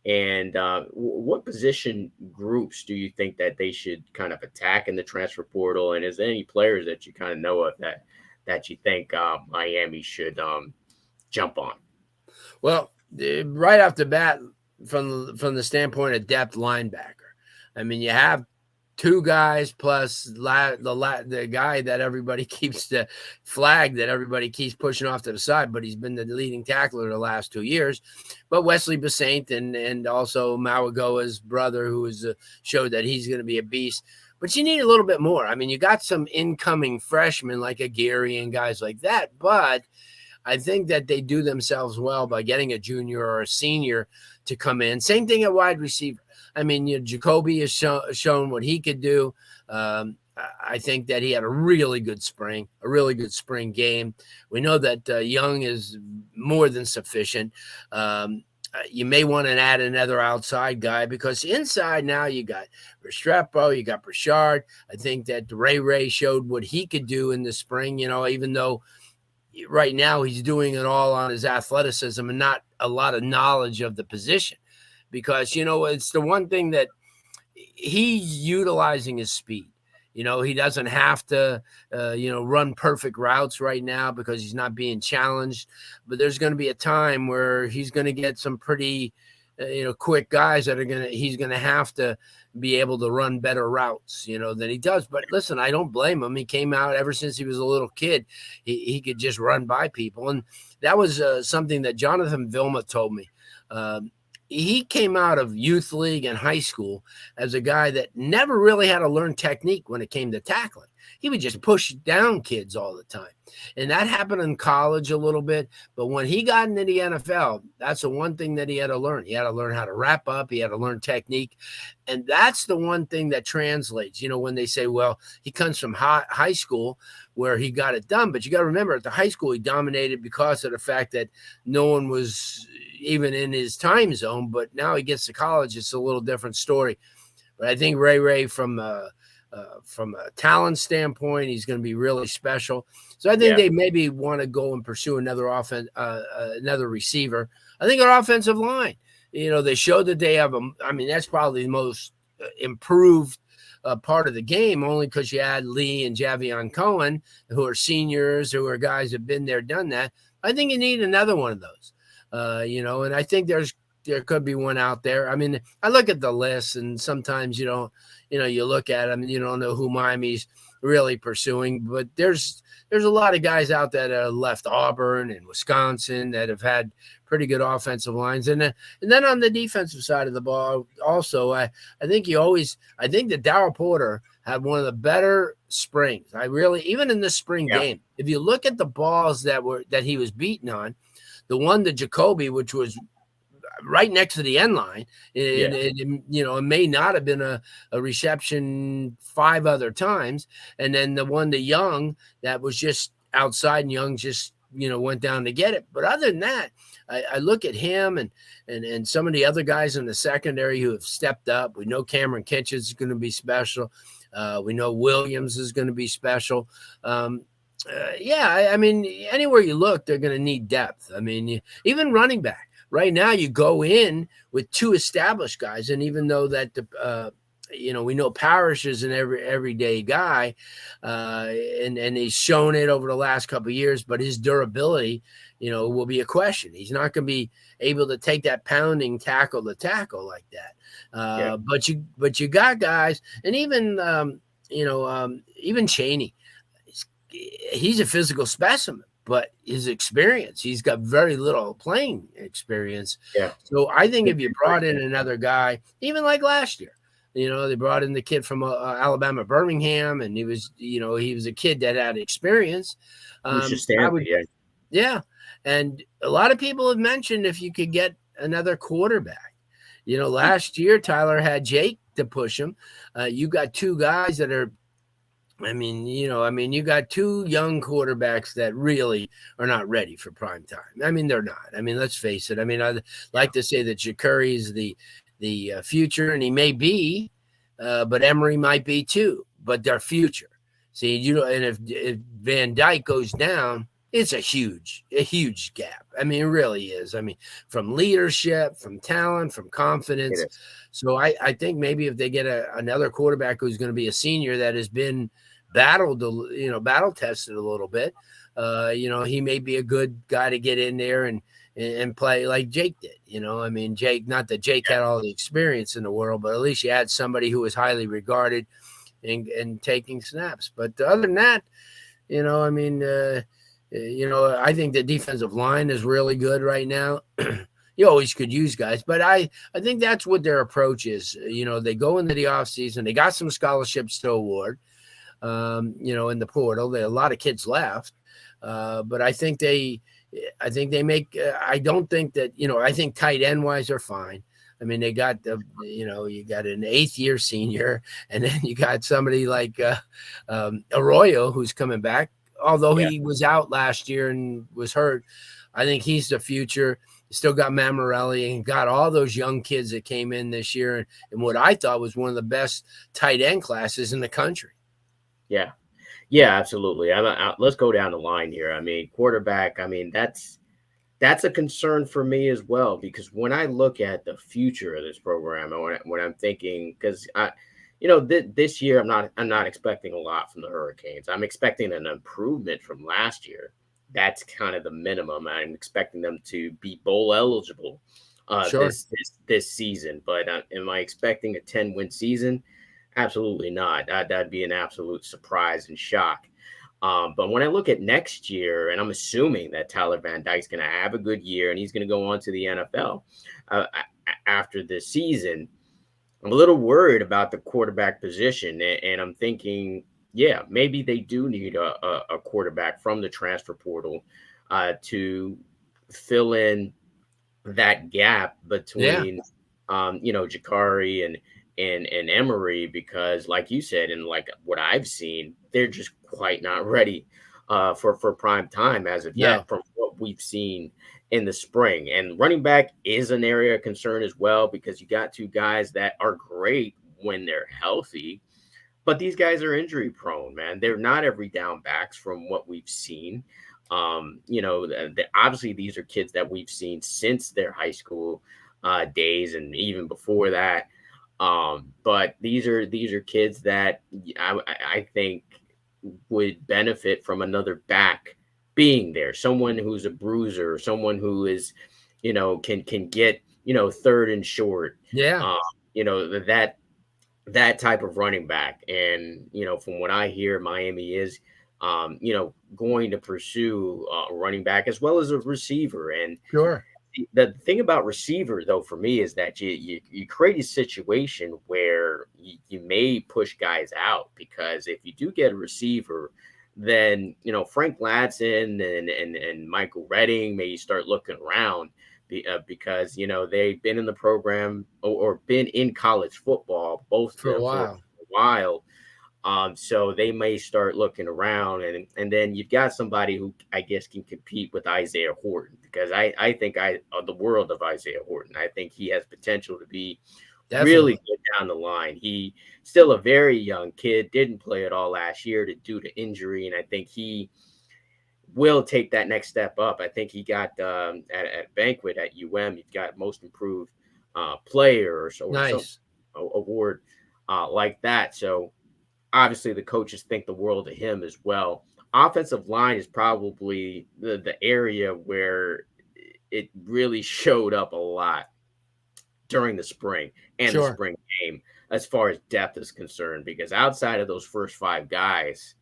Speaker 1: And what position groups do you think that they should kind of attack in the transfer portal? And is there any players that you kind of know of that you think Miami should jump on?
Speaker 2: well, right off the bat, from the standpoint of depth linebacker, I mean, you have two guys plus the guy that everybody keeps the flag that everybody keeps pushing off to the side, but he's been the leading tackler the last 2 years. But Wesley Basaint and also Mawagoa's brother, who has showed that he's going to be a beast. But you need a little bit more. I mean, you got some incoming freshmen like a Gary and guys like that, but I think that they do themselves well by getting a junior or a senior to come in. Same thing at wide receiver. I mean, Jacoby has shown what he could do. I think that he had a really good spring game. We know that Young is more than sufficient. You may want to add another outside guy, because inside now you got Restrepo, you got Brashard. I think that Ray showed what he could do in the spring, even though right now he's doing it all on his athleticism and not a lot of knowledge of the position, because it's the one thing that he's utilizing his speed. He doesn't have to run perfect routes right now because he's not being challenged, but there's going to be a time where he's going to get some pretty quick guys that he's going to have to be able to run better routes, than he does. But listen, I don't blame him. He came out ever since he was a little kid. He could just run by people. And that was something that Jonathan Vilma told me. He came out of youth league and high school as a guy that never really had to learn technique when it came to tackling. He would just push down kids all the time. And that happened in college a little bit. But when he got into the NFL, that's the one thing that he had to learn. He had to learn how to wrap up. He had to learn technique. And that's the one thing that translates, when they say, well, he comes from high school where he got it done. But you got to remember, at the high school, he dominated because of the fact that no one was even in his time zone. But now he gets to college, it's a little different story. But I think Ray from a talent standpoint, he's going to be really special. So I think they maybe want to go and pursue another another receiver. I think our offensive line, they showed that they have that's probably the most improved part of the game, only because you had Lee and Javion Cohen, who are seniors, who are guys who have been there, done that. I think you need another one of those, and I think there could be one out there. I mean, I look at the list, and sometimes you look at them and you don't know who Miami's really pursuing, but there's a lot of guys out there that have left Auburn and Wisconsin that have had pretty good offensive lines. And then on the defensive side of the ball, also, I think that Darryl Porter had one of the better springs. Even in the spring game, if you look at the balls that he was beaten on, the one to Jacoby, which was right next to the end line, it may not have been a reception 5 other times. And then the one to Young that was just outside, and Young just went down to get it. But other than that, I look at him and some of the other guys in the secondary who have stepped up. We know Cameron Kitchens is going to be special. We know Williams is going to be special. I mean, anywhere you look, they're going to need depth. I mean, even running back. Right now, you go in with two established guys, and even though that we know Parrish is an everyday guy, and he's shown it over the last couple of years, but his durability, will be a question. He's not going to be able to take that pounding tackle to tackle like that. But you got guys, and even Chaney, he's a physical specimen. But his experience, he's got very little playing experience.
Speaker 1: Yeah.
Speaker 2: So I think if you brought in another guy, even like last year, they brought in the kid from Alabama, Birmingham, and he was a kid that had experience. Yeah. And a lot of people have mentioned if you could get another quarterback. Last year, Tyler had Jake to push him. You got two guys that are, you got two young quarterbacks that really are not ready for prime time. I mean, they're not. I mean, let's face it. I mean, I like to say that Ja'Curry is the future, and he may be, but Emery might be too. But they're future. See, and if Van Dyke goes down, it's a huge gap. I mean, it really is. I mean, from leadership, from talent, from confidence. So I think maybe if they get another quarterback who's going to be a senior that has been battle tested a little bit, he may be a good guy to get in there and play like Jake did. Jake, not that Jake had all the experience in the world, but at least you had somebody who was highly regarded and taking snaps. But other than that, I think the defensive line is really good right now. You always could use guys, but I think that's what their approach is. They go into the offseason, they got some scholarships to award, in the portal. There are a lot of kids left, but I think they make. I don't think that I think tight end wise are fine. I mean, they got you got an 8th year senior, and then you got somebody like Arroyo who's coming back. Although he was out last year and was hurt, I think he's the future. Still got Mammarelli and got all those young kids that came in this year, and what I thought was one of the best tight end classes in the country.
Speaker 1: Yeah, absolutely. Let's go down the line here. I mean, quarterback. I mean, that's a concern for me as well, because when I look at the future of this program, and when I'm thinking, because this year I'm not expecting a lot from the Hurricanes. I'm expecting an improvement from last year. That's kind of the minimum. I'm expecting them to be bowl eligible this season. But am I expecting a 10-win season? Absolutely not. That'd be an absolute surprise and shock. But when I look at next year, and I'm assuming that Tyler Van Dyke's going to have a good year and he's going to go on to the NFL after this season, I'm a little worried about the quarterback position, and I'm thinking, maybe they do need a quarterback from the transfer portal to fill in that gap between, Ja'Curry and Emery, because, like you said, and like what I've seen, they're just quite not ready for prime time as of yet from what we've seen in the spring. And running back is an area of concern as well, because you got two guys that are great when they're healthy, but these guys are injury prone, man. They're not every down backs from what we've seen. Obviously these are kids that we've seen since their high school days and even before that. But these are kids that I think would benefit from another back being there, someone who's a bruiser, someone who is, can get, 3rd and short. That type of running back. And, from what I hear, Miami is, going to pursue a running back as well as a receiver. And the thing about receiver, though, for me, is that you create a situation where you may push guys out, because if you do get a receiver, then Frank Ladson and Michael Redding may start looking around because they've been in the program or been in college football both
Speaker 2: for a while.
Speaker 1: So they may start looking around, and then you've got somebody who I guess can compete with Isaiah Horton, because I think the world of Isaiah Horton. I think he has potential to be really
Speaker 2: Definitely.
Speaker 1: good down the line. He still a very young kid, didn't play at all last year due to injury, and I think he will take that next step up. I think he got at banquet at UM, he got most improved player or some
Speaker 2: Nice.
Speaker 1: award like that. So obviously the coaches think the world of him as well. Offensive line is probably the area where it really showed up a lot during the spring and the
Speaker 2: Sure.
Speaker 1: spring game as far as depth is concerned, because outside of those first five guys,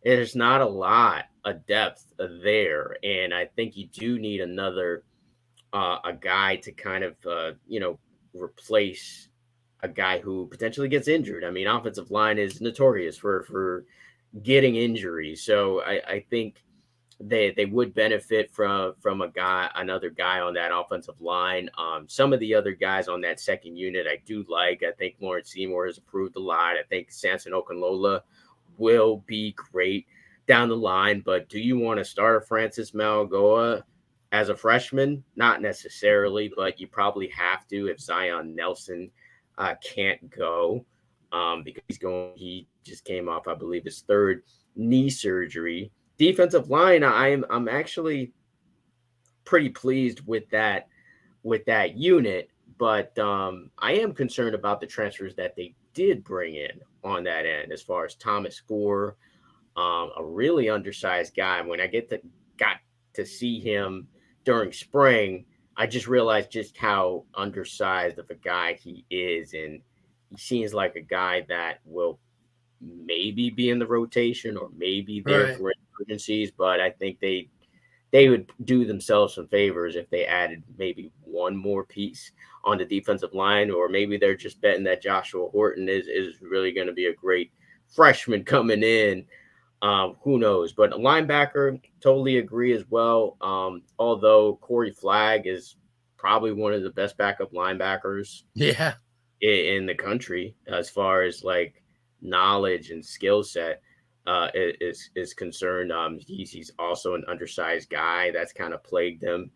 Speaker 1: there's not a lot of depth there. And I think you do need another a guy to kind of replace a guy who potentially gets injured. I mean, offensive line is notorious for getting injuries. So I think they would benefit from another guy on that offensive line. Some of the other guys on that second unit I do like. I think Lawrence Seymour has improved a lot. I think Samson Okunlola will be great down the line. But do you want to start a Francis Malagoa as a freshman? Not necessarily, but you probably have to if Zion Nelson can't go, because he just came off, I believe, his third knee surgery. Defensive line, I'm actually pretty pleased with that unit, but I am concerned about the transfers that they did bring in on that end, as far as Thomas Gore, a really undersized guy. When I got to see him during spring, I just realized just how undersized of a guy he is, and he seems like a guy that will maybe be in the rotation or maybe there
Speaker 2: Right.
Speaker 1: for emergencies. But I think they would do themselves some favors if they added maybe one more piece on the defensive line, or maybe they're just betting that Joshua Horton is really going to be a great freshman coming in. Who knows? But a linebacker, totally agree as well. Although Corey Flagg is probably one of the best backup linebackers
Speaker 2: Yeah.
Speaker 1: in the country as far as like knowledge and skill set is concerned. He's also an undersized guy that's kind of plagued him.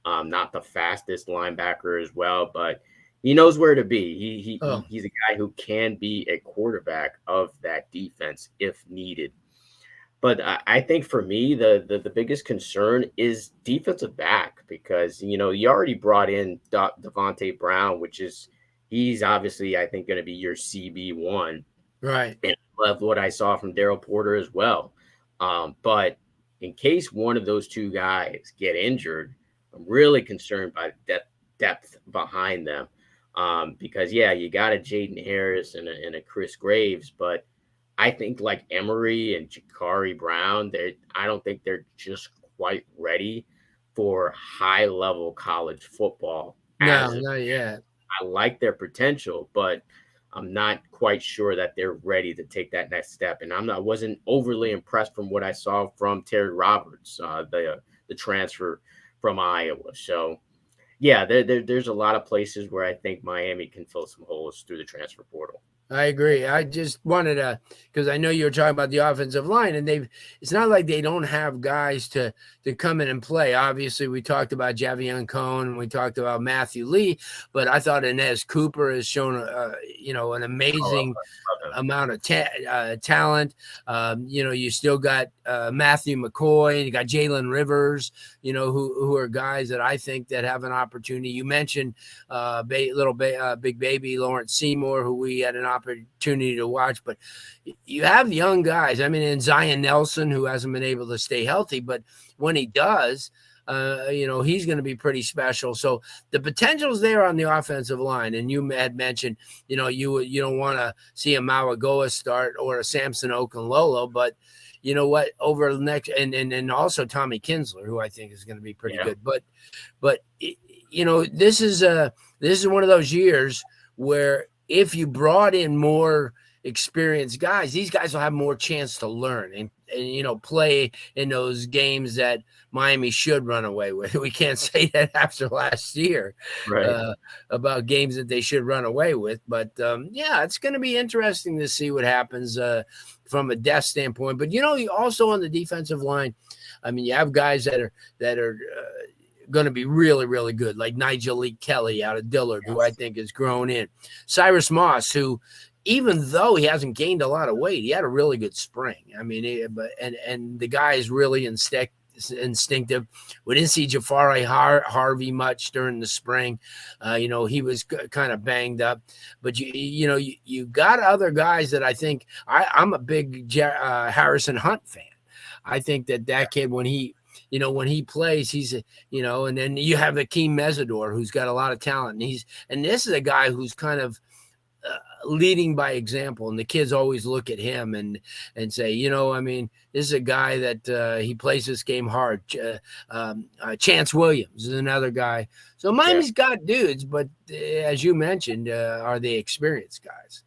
Speaker 1: Not the fastest linebacker as well, but he knows where to be.
Speaker 2: Oh,
Speaker 1: He's a guy who can be a quarterback of that defense if needed. But I think for me, the biggest concern is defensive back, because you already brought in Devontae Brown, which is he's obviously I think going to be your CB1,
Speaker 2: right.
Speaker 1: and I love what I saw from Daryl Porter as well. But in case one of those two guys get injured, I'm really concerned by the depth behind them. Because yeah, you got a Jaden Harris and a Chris Graves, but I think like Emery and Jakari Brown, I don't think they're just quite ready for high level college football
Speaker 2: No,
Speaker 1: as of
Speaker 2: not
Speaker 1: yet.
Speaker 2: yet.
Speaker 1: I like their potential, but I'm not quite sure that they're ready to take that next step. And wasn't overly impressed from what I saw from Terry Roberts, the transfer from Iowa. So yeah, there's a lot of places where I think Miami can fill some holes through the transfer portal.
Speaker 2: I agree. I just wanted to, because I know you were talking about the offensive line, and it's not like they don't have guys to come in and play. Obviously, we talked about Javion Cohn and we talked about Matthew Lee, but I thought Inez Cooper has shown an
Speaker 1: Oh,
Speaker 2: amazing
Speaker 1: love him.
Speaker 2: amount of talent. You still got Matthew McCoy, and you got Jalen Rivers, who are guys that I think that have an opportunity. You mentioned big baby Lawrence Seymour, who we had an opportunity to watch, but you have young guys. I mean, and Zion Nelson, who hasn't been able to stay healthy, but when he does, he's going to be pretty special. So the potential's there on the offensive line. And you had mentioned, you don't want to see a Malagoa start or a Samson Okunlola, but you know what, over the next, and also Tommy Kinsler, who I think is going to be pretty
Speaker 1: Yeah.
Speaker 2: good. But this is one of those years where if you brought in more experienced guys, these guys will have more chance to learn play in those games that Miami should run away with. We can't say that after last year
Speaker 1: Right.
Speaker 2: about games that they should run away with. But it's going to be interesting to see what happens from a depth standpoint. But also on the defensive line, I mean, you have guys that are going to be really, really good, like Nigel Lee Kelly out of Dillard, who I think has grown in. Cyrus Moss, who, even though he hasn't gained a lot of weight, he had a really good spring. I mean, and the guy is really instinctive. We didn't see Jafari Harvey much during the spring. He was kind of banged up, but you got other guys that I think I'm a big Harrison Hunt fan. I think that kid, when he plays, he's and then you have Akeem Mesidor, who's got a lot of talent, and this is a guy who's kind of leading by example, and the kids always look at him and say, this is a guy that he plays this game hard. Chance Williams is another guy. So Miami's got dudes, but as you mentioned, are they experienced guys?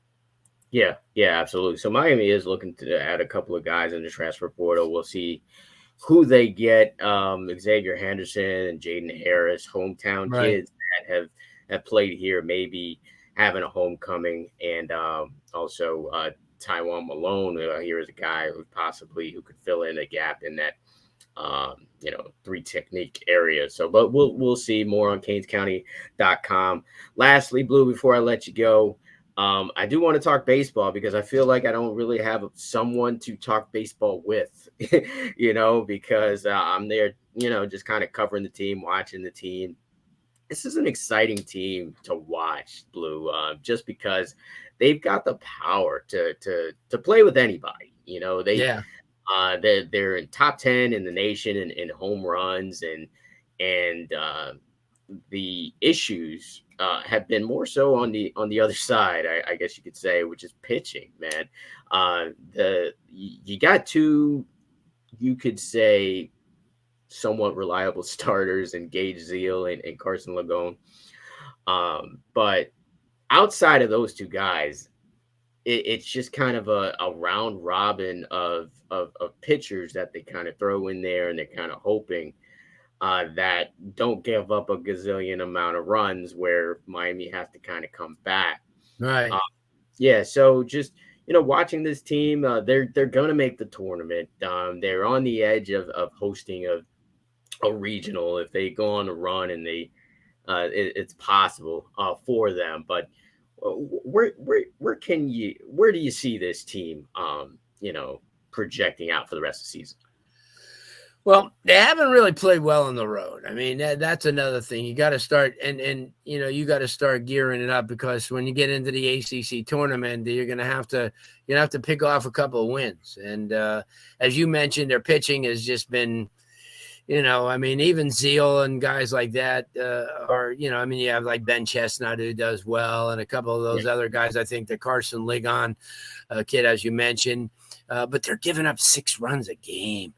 Speaker 1: Yeah, absolutely. So Miami is looking to add a couple of guys in the transfer portal. We'll see who they get. Xavier Henderson and Jaden Harris, hometown kids that have played here, maybe having a homecoming, and also Taiwan Malone here is a guy who could fill in a gap in that three technique area. So, but we'll see more on CanesCounty.com. Lastly, Blue, before I let you go, I do want to talk baseball because I feel like I don't really have someone to talk baseball with, because I'm there, just kind of covering the team, watching the team. This is an exciting team to watch, Blue, just because they've got the power to play with anybody. They're in top 10 in the nation in home runs, and the issues have been more so on the other side, I guess you could say, which is pitching, man. You got two, you could say, somewhat reliable starters in Gage Zeal and Carson Lagone. But outside of those two guys, it's just kind of a round robin of pitchers that they kind of throw in there, and they're kind of hoping that don't give up a gazillion amount of runs where Miami has to kind of come back.
Speaker 2: Right.
Speaker 1: So just, watching this team, they're going to make the tournament. They're on the edge of hosting a regional if they go on a run, and it's possible for them. But where do you see this team projecting out for the rest of the season?
Speaker 2: Well, they haven't really played well on the road. I mean, that's another thing. You got to start and you got to start gearing it up, because when you get into the ACC tournament, you're going to have to pick off a couple of wins. And as you mentioned, their pitching has just been, even Zeal and guys like that you have like Ben Chestnut, who does well, and a couple of those other guys. I think the Carson Ligon kid, as you mentioned, but they're giving up 6 runs a game.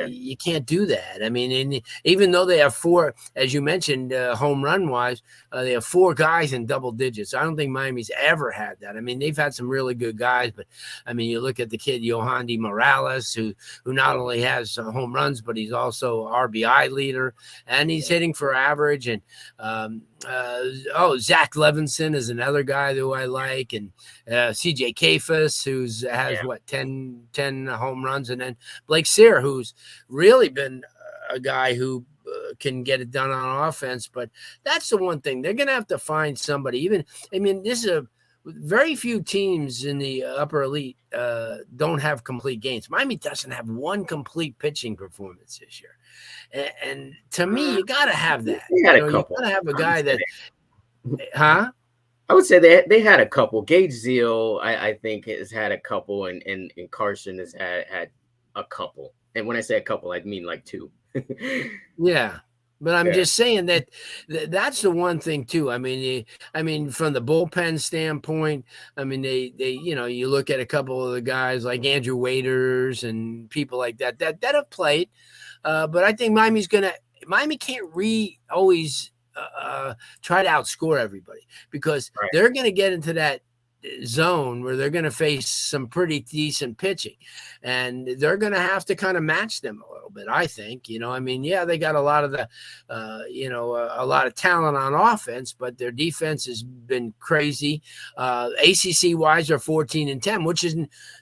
Speaker 2: You can't do that. I mean, even though they have 4, as you mentioned, home run wise, they have 4 guys in double digits. I don't think Miami's ever had that. I mean, they've had some really good guys, but I mean, you look at the kid Yohandy Morales, who not only has home runs, but he's also RBI leader, and he's hitting for average. And Zach Levinson is another guy who I like, and CJ Kafis, has 10 home runs, and then Blake Sear, who's really been a guy who can get it done on offense. But that's the one thing they're going to have to find somebody. This is very few teams in the upper elite don't have complete games. Miami doesn't have one complete pitching performance this year. And to me, you got to have that.
Speaker 1: You got to
Speaker 2: have a guy that, huh?
Speaker 1: I would say they had a couple. Gage Zeal, I think, has had a couple, and Carson has had a couple. And when I say a couple, I mean like 2.
Speaker 2: Yeah. But I'm just saying that's the one thing too. I mean, from the bullpen standpoint, I mean, they you look at a couple of the guys like Andrew Waiters and people like that have played. But I think Miami can't always try to outscore everybody, because they're going to get into that zone where they're going to face some pretty decent pitching, and they're going to have to kind of match them a little bit, I think. I mean, yeah, they got a lot of a lot of talent on offense, but their defense has been crazy. ACC wise are 14-10, which is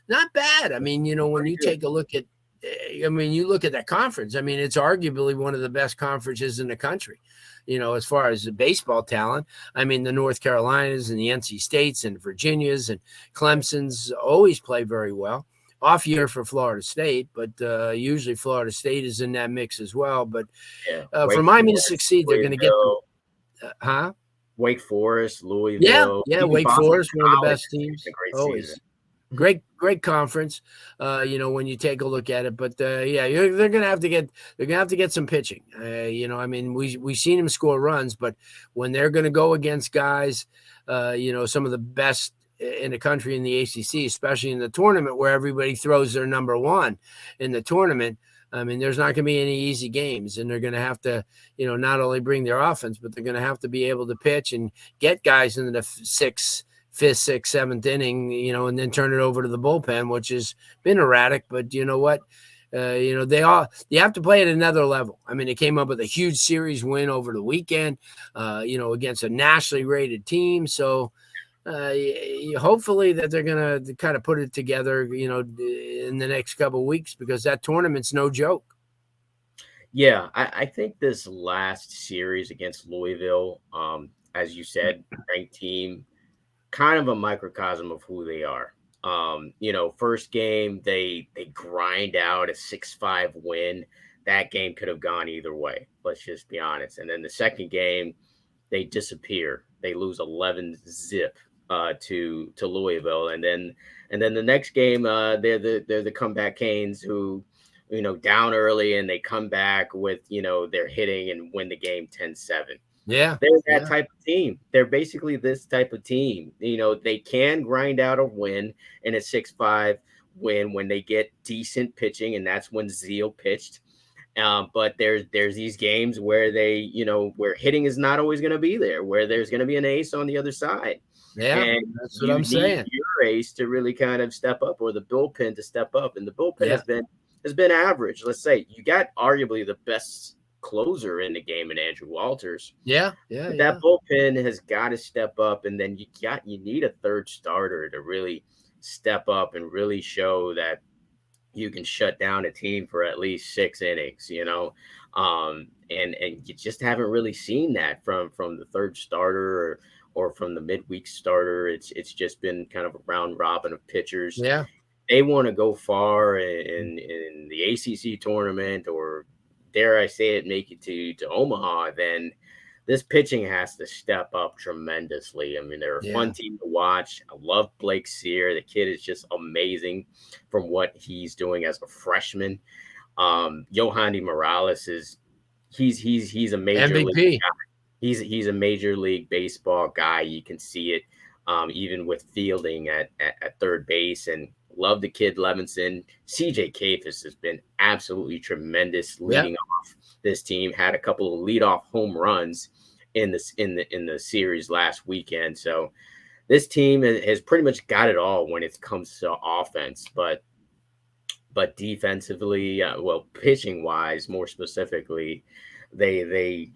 Speaker 2: not bad. I mean, when you take a look at, you look at that conference, I mean, it's arguably one of the best conferences in the country. As far as the baseball talent, I mean, the North Carolinas and the NC States and Virginias and Clemson's always play very well. Off year for Florida State, but usually Florida State is in that mix as well. But for Miami to succeed, they're going to get
Speaker 1: Wake Forest, Louisville.
Speaker 2: Yeah, Wake Forest, one of the best teams. Always. Great conference, when you take a look at it. But they're gonna have to get some pitching. I mean, we've seen them score runs, but when they're gonna go against guys, some of the best in the country in the ACC, especially in the tournament where everybody throws their number one in the tournament. I mean, there's not going to be any easy games, and they're going to have to, not only bring their offense, but they're going to have to be able to pitch and get guys into the fifth, sixth, seventh inning, and then turn it over to the bullpen, which has been erratic. But you know what? You have to play at another level. I mean, they came up with a huge series win over the weekend, against a nationally rated team. So hopefully that they're going to kind of put it together, in the next couple of weeks, because that tournament's no joke.
Speaker 1: Yeah, I think this last series against Louisville, as you said, ranked team, kind of a microcosm of who they are. First game, they grind out a 6-5 win. That game could have gone either way. Let's just be honest. And then the second game, they disappear. They lose 11-0 to Louisville. And then the next game, they're the comeback Canes who, down early, and they come back with, their hitting and win the game 10-7.
Speaker 2: Yeah.
Speaker 1: They're that type of team. They're basically this type of team. They can grind out a win in a 6-5 win when they get decent pitching, and that's when Zeal pitched. But there's these games where they, where hitting is not always going to be there, where there's going to be an ace on the other side.
Speaker 2: Yeah, and that's what I'm saying.
Speaker 1: Your ace to really kind of step up, or the bullpen to step up, and the bullpen has been average. Let's say you got arguably the best closer in the game in Andrew Walters.
Speaker 2: That
Speaker 1: bullpen has got to step up, and then you need a third starter to really step up and really show that you can shut down a team for at least 6 innings, and you just haven't really seen that from the third starter or from the midweek starter. It's just been kind of a round robin of pitchers.
Speaker 2: Yeah,
Speaker 1: they want to go far in the ACC tournament, or dare I say it, make it to Omaha, then this pitching has to step up tremendously. I mean, they're a fun team to watch. I love Blake Sear. The kid is just amazing from what he's doing as a freshman. Yohandy Morales he's a major
Speaker 2: MVP.
Speaker 1: League guy. He's a major league baseball guy. You can see it even with fielding at third base. And love the kid Levinson. CJ Kafis has been absolutely tremendous leading off this team. Had a couple of leadoff home runs in the series last weekend. So this team has pretty much got it all when it comes to offense, but defensively, pitching wise, more specifically, they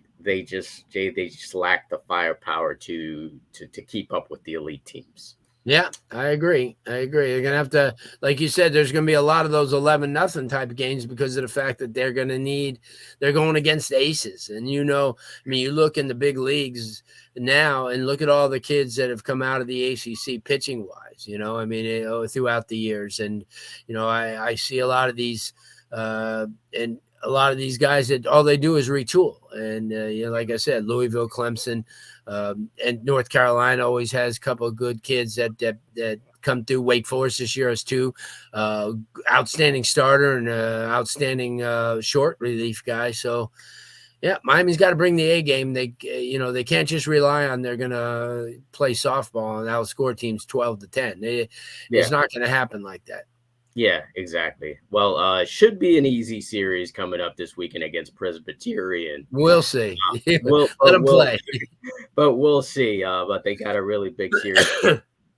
Speaker 1: just lack the firepower to keep up with the elite teams.
Speaker 2: Yeah, I agree. They're going to have to, like you said, there's going to be a lot of those 11-0 type of games because of the fact that they're going against aces. And, you look in the big leagues now and look at all the kids that have come out of the ACC pitching wise, throughout the years. And, I see a lot of these, and a lot of these guys that all they do is retool. And, like I said, Louisville, Clemson, and North Carolina always has a couple of good kids that come through. Wake Forest this year has 2 outstanding starter and outstanding short relief guy. So, yeah, Miami's got to bring the A game. They can't just rely on they're going to play softball and outscore teams 12-10. It's not going to happen like that.
Speaker 1: Yeah, exactly. Well, it should be an easy series coming up this weekend against Presbyterian.
Speaker 2: We'll see. Let them play.
Speaker 1: But we'll see. But they got a really big series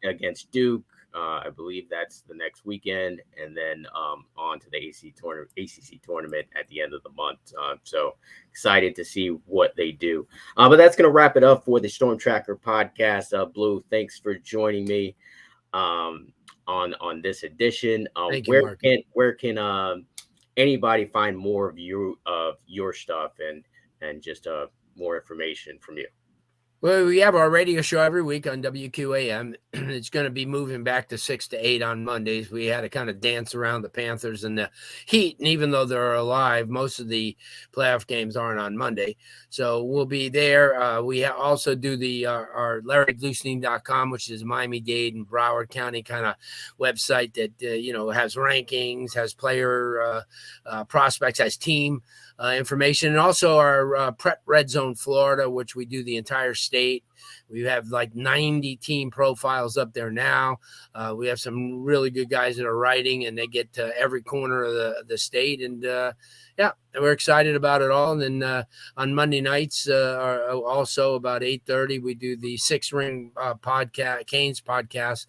Speaker 1: against Duke. I believe that's the next weekend, and then on to the ACC tournament at the end of the month. So excited to see what they do. But that's going to wrap it up for the Storm Tracker podcast. Blue, thanks for joining me on this edition.
Speaker 2: Thank you, Mark.
Speaker 1: Where can anybody find more of your stuff and just more information from you?
Speaker 2: Well, we have our radio show every week on WQAM. It's going to be moving back to 6 to 8 on Mondays. We had to kind of dance around the Panthers and the Heat, and even though they're alive, most of the playoff games aren't on Monday. So we'll be there. We also do the our LarryBlustein.com, which is Miami-Dade and Broward County kind of website that has rankings, has player prospects, has team information, and also our Prep Red Zone Florida, which we do the entire state. We have like 90 team profiles up there now. We have some really good guys that are writing, and they get to every corner of the state. And we're excited about it all. And then on Monday nights, also about 8:30, we do the Six Ring podcast, Canes podcast.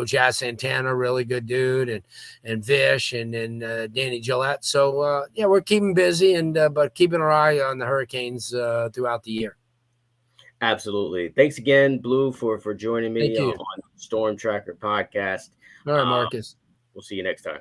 Speaker 2: Jazz Santana, really good dude, and Vish, and then Danny Gillette. So we're keeping busy, and but keeping our eye on the Hurricanes throughout the year.
Speaker 1: Absolutely. Thanks again, Blue, for joining me
Speaker 2: on
Speaker 1: Storm Tracker podcast.
Speaker 2: All right, Marcus.
Speaker 1: We'll see you next time.